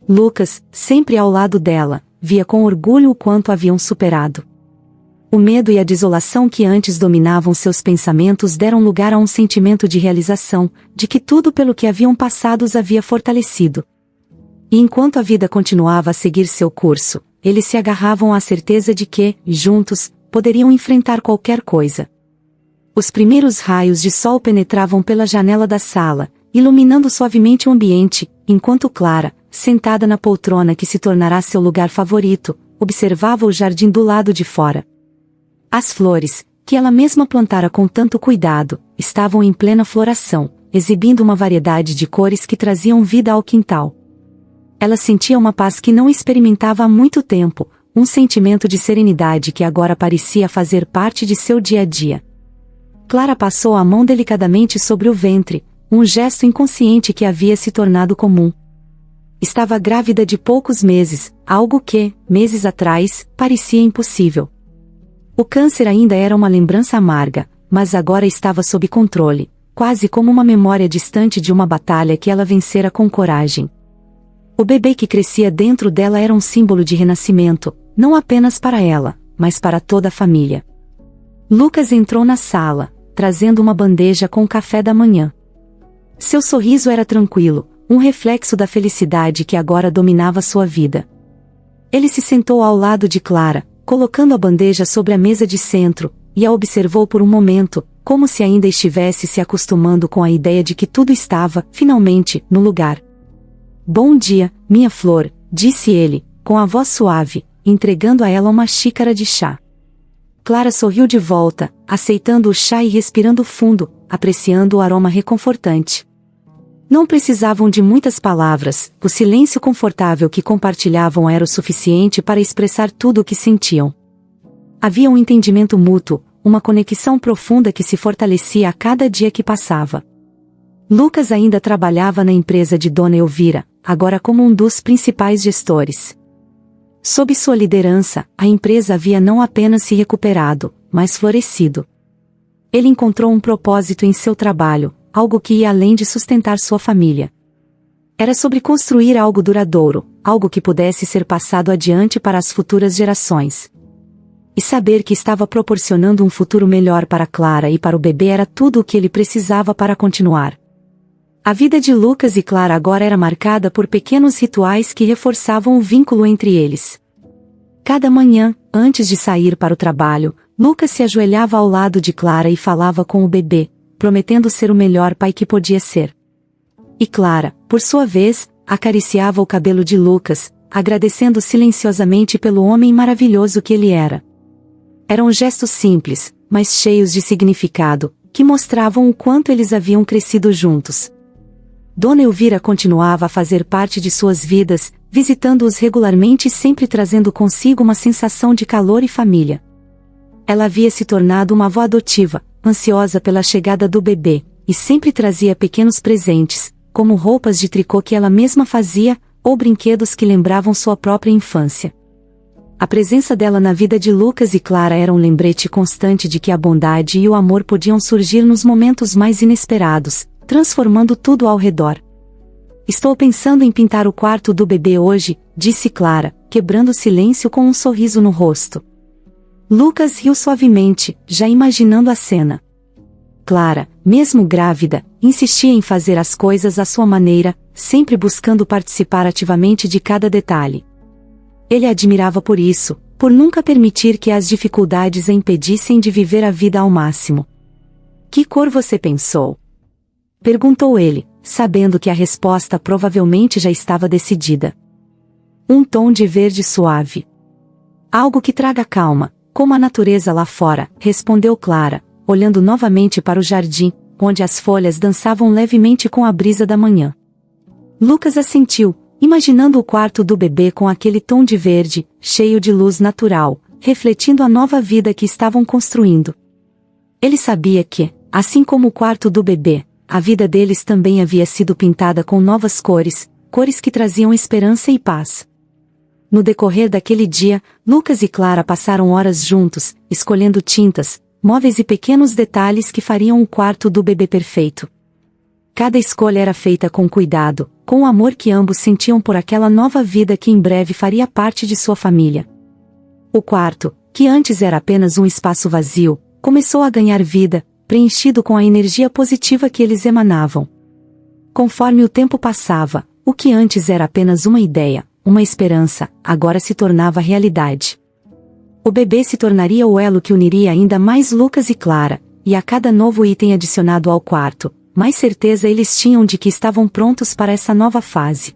S1: Lucas, sempre ao lado dela, via com orgulho o quanto haviam superado. O medo e a desolação que antes dominavam seus pensamentos deram lugar a um sentimento de realização, de que tudo pelo que haviam passado os havia fortalecido. E enquanto a vida continuava a seguir seu curso, eles se agarravam à certeza de que, juntos, poderiam enfrentar qualquer coisa. Os primeiros raios de sol penetravam pela janela da sala, iluminando suavemente o ambiente, enquanto Clara, sentada na poltrona que se tornará seu lugar favorito, observava o jardim do lado de fora. As flores, que ela mesma plantara com tanto cuidado, estavam em plena floração, exibindo uma variedade de cores que traziam vida ao quintal. Ela sentia uma paz que não experimentava há muito tempo, um sentimento de serenidade que agora parecia fazer parte de seu dia a dia. Clara passou a mão delicadamente sobre o ventre, um gesto inconsciente que havia se tornado comum. Estava grávida de poucos meses, algo que, meses atrás, parecia impossível. O câncer ainda era uma lembrança amarga, mas agora estava sob controle, quase como uma memória distante de uma batalha que ela vencera com coragem. O bebê que crescia dentro dela era um símbolo de renascimento, não apenas para ela, mas para toda a família. Lucas entrou na sala, trazendo uma bandeja com o café da manhã. Seu sorriso era tranquilo, um reflexo da felicidade que agora dominava sua vida. Ele se sentou ao lado de Clara, colocando a bandeja sobre a mesa de centro, e a observou por um momento, como se ainda estivesse se acostumando com a ideia de que tudo estava, finalmente, no lugar. "Bom dia, minha flor", disse ele, com a voz suave, entregando a ela uma xícara de chá. Clara sorriu de volta, aceitando o chá e respirando fundo, apreciando o aroma reconfortante. Não precisavam de muitas palavras, o silêncio confortável que compartilhavam era o suficiente para expressar tudo o que sentiam. Havia um entendimento mútuo, uma conexão profunda que se fortalecia a cada dia que passava. Lucas ainda trabalhava na empresa de Dona Elvira, agora como um dos principais gestores. Sob sua liderança, a empresa havia não apenas se recuperado, mas florescido. Ele encontrou um propósito em seu trabalho, algo que ia além de sustentar sua família. Era sobre construir algo duradouro, algo que pudesse ser passado adiante para as futuras gerações. E saber que estava proporcionando um futuro melhor para Clara e para o bebê era tudo o que ele precisava para continuar. A vida de Lucas e Clara agora era marcada por pequenos rituais que reforçavam o vínculo entre eles. Cada manhã, antes de sair para o trabalho, Lucas se ajoelhava ao lado de Clara e falava com o bebê, prometendo ser o melhor pai que podia ser. E Clara, por sua vez, acariciava o cabelo de Lucas, agradecendo silenciosamente pelo homem maravilhoso que ele era. Eram gestos simples, mas cheios de significado, que mostravam o quanto eles haviam crescido juntos. Dona Elvira continuava a fazer parte de suas vidas, visitando-os regularmente e sempre trazendo consigo uma sensação de calor e família. Ela havia se tornado uma avó adotiva, ansiosa pela chegada do bebê, e sempre trazia pequenos presentes, como roupas de tricô que ela mesma fazia, ou brinquedos que lembravam sua própria infância. A presença dela na vida de Lucas e Clara era um lembrete constante de que a bondade e o amor podiam surgir nos momentos mais inesperados, transformando tudo ao redor. Estou pensando em pintar o quarto do bebê hoje, disse Clara, quebrando o silêncio com um sorriso no rosto. Lucas riu suavemente, já imaginando a cena. Clara, mesmo grávida, insistia em fazer as coisas à sua maneira, sempre buscando participar ativamente de cada detalhe. Ele a admirava por isso, por nunca permitir que as dificuldades a impedissem de viver a vida ao máximo. Que cor você pensou? Perguntou ele, sabendo que a resposta provavelmente já estava decidida. Um tom de verde suave. Algo que traga calma, como a natureza lá fora, respondeu Clara, olhando novamente para o jardim, onde as folhas dançavam levemente com a brisa da manhã. Lucas assentiu, imaginando o quarto do bebê com aquele tom de verde, cheio de luz natural, refletindo a nova vida que estavam construindo. Ele sabia que, assim como o quarto do bebê, a vida deles também havia sido pintada com novas cores, cores que traziam esperança e paz. No decorrer daquele dia, Lucas e Clara passaram horas juntos, escolhendo tintas, móveis e pequenos detalhes que fariam o quarto do bebê perfeito. Cada escolha era feita com cuidado, com o amor que ambos sentiam por aquela nova vida que em breve faria parte de sua família. O quarto, que antes era apenas um espaço vazio, começou a ganhar vida, preenchido com a energia positiva que eles emanavam. Conforme o tempo passava, o que antes era apenas uma ideia, uma esperança, agora se tornava realidade. O bebê se tornaria o elo que uniria ainda mais Lucas e Clara, e a cada novo item adicionado ao quarto, mais certeza eles tinham de que estavam prontos para essa nova fase.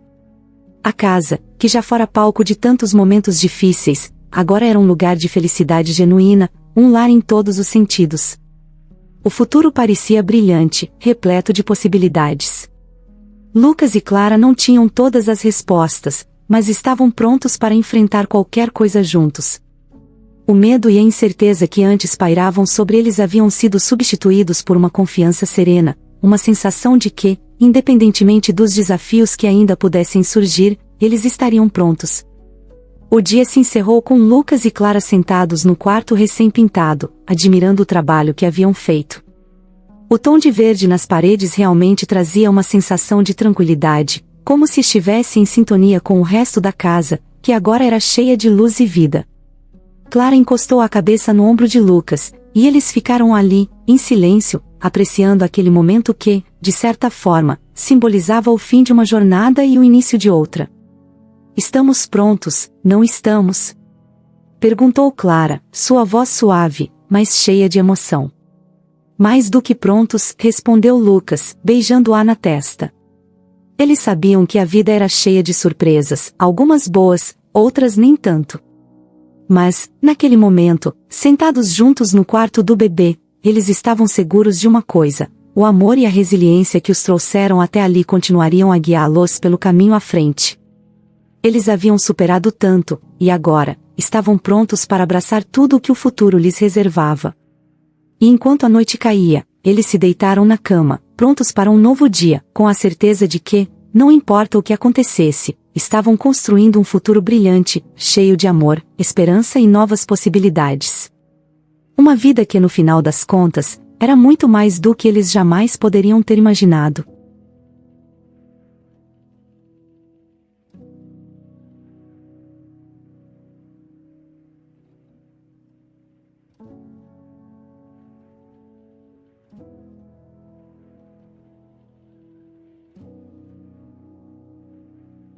S1: A casa, que já fora palco de tantos momentos difíceis, agora era um lugar de felicidade genuína, um lar em todos os sentidos. O futuro parecia brilhante, repleto de possibilidades. Lucas e Clara não tinham todas as respostas, mas estavam prontos para enfrentar qualquer coisa juntos. O medo e a incerteza que antes pairavam sobre eles haviam sido substituídos por uma confiança serena, uma sensação de que, independentemente dos desafios que ainda pudessem surgir, eles estariam prontos. O dia se encerrou com Lucas e Clara sentados no quarto recém-pintado, admirando o trabalho que haviam feito. O tom de verde nas paredes realmente trazia uma sensação de tranquilidade, como se estivesse em sintonia com o resto da casa, que agora era cheia de luz e vida. Clara encostou a cabeça no ombro de Lucas, e eles ficaram ali, em silêncio, apreciando aquele momento que, de certa forma, simbolizava o fim de uma jornada e o início de outra. Estamos prontos, não estamos? Perguntou Clara, sua voz suave, mas cheia de emoção. Mais do que prontos, respondeu Lucas, beijando-a na testa. Eles sabiam que a vida era cheia de surpresas, algumas boas, outras nem tanto. Mas, naquele momento, sentados juntos no quarto do bebê, eles estavam seguros de uma coisa: o amor e a resiliência que os trouxeram até ali continuariam a guiá-los pelo caminho à frente. Eles haviam superado tanto, e agora, estavam prontos para abraçar tudo o que o futuro lhes reservava. E enquanto a noite caía, eles se deitaram na cama, prontos para um novo dia, com a certeza de que, não importa o que acontecesse, estavam construindo um futuro brilhante, cheio de amor, esperança e novas possibilidades. Uma vida que no final das contas, era muito mais do que eles jamais poderiam ter imaginado.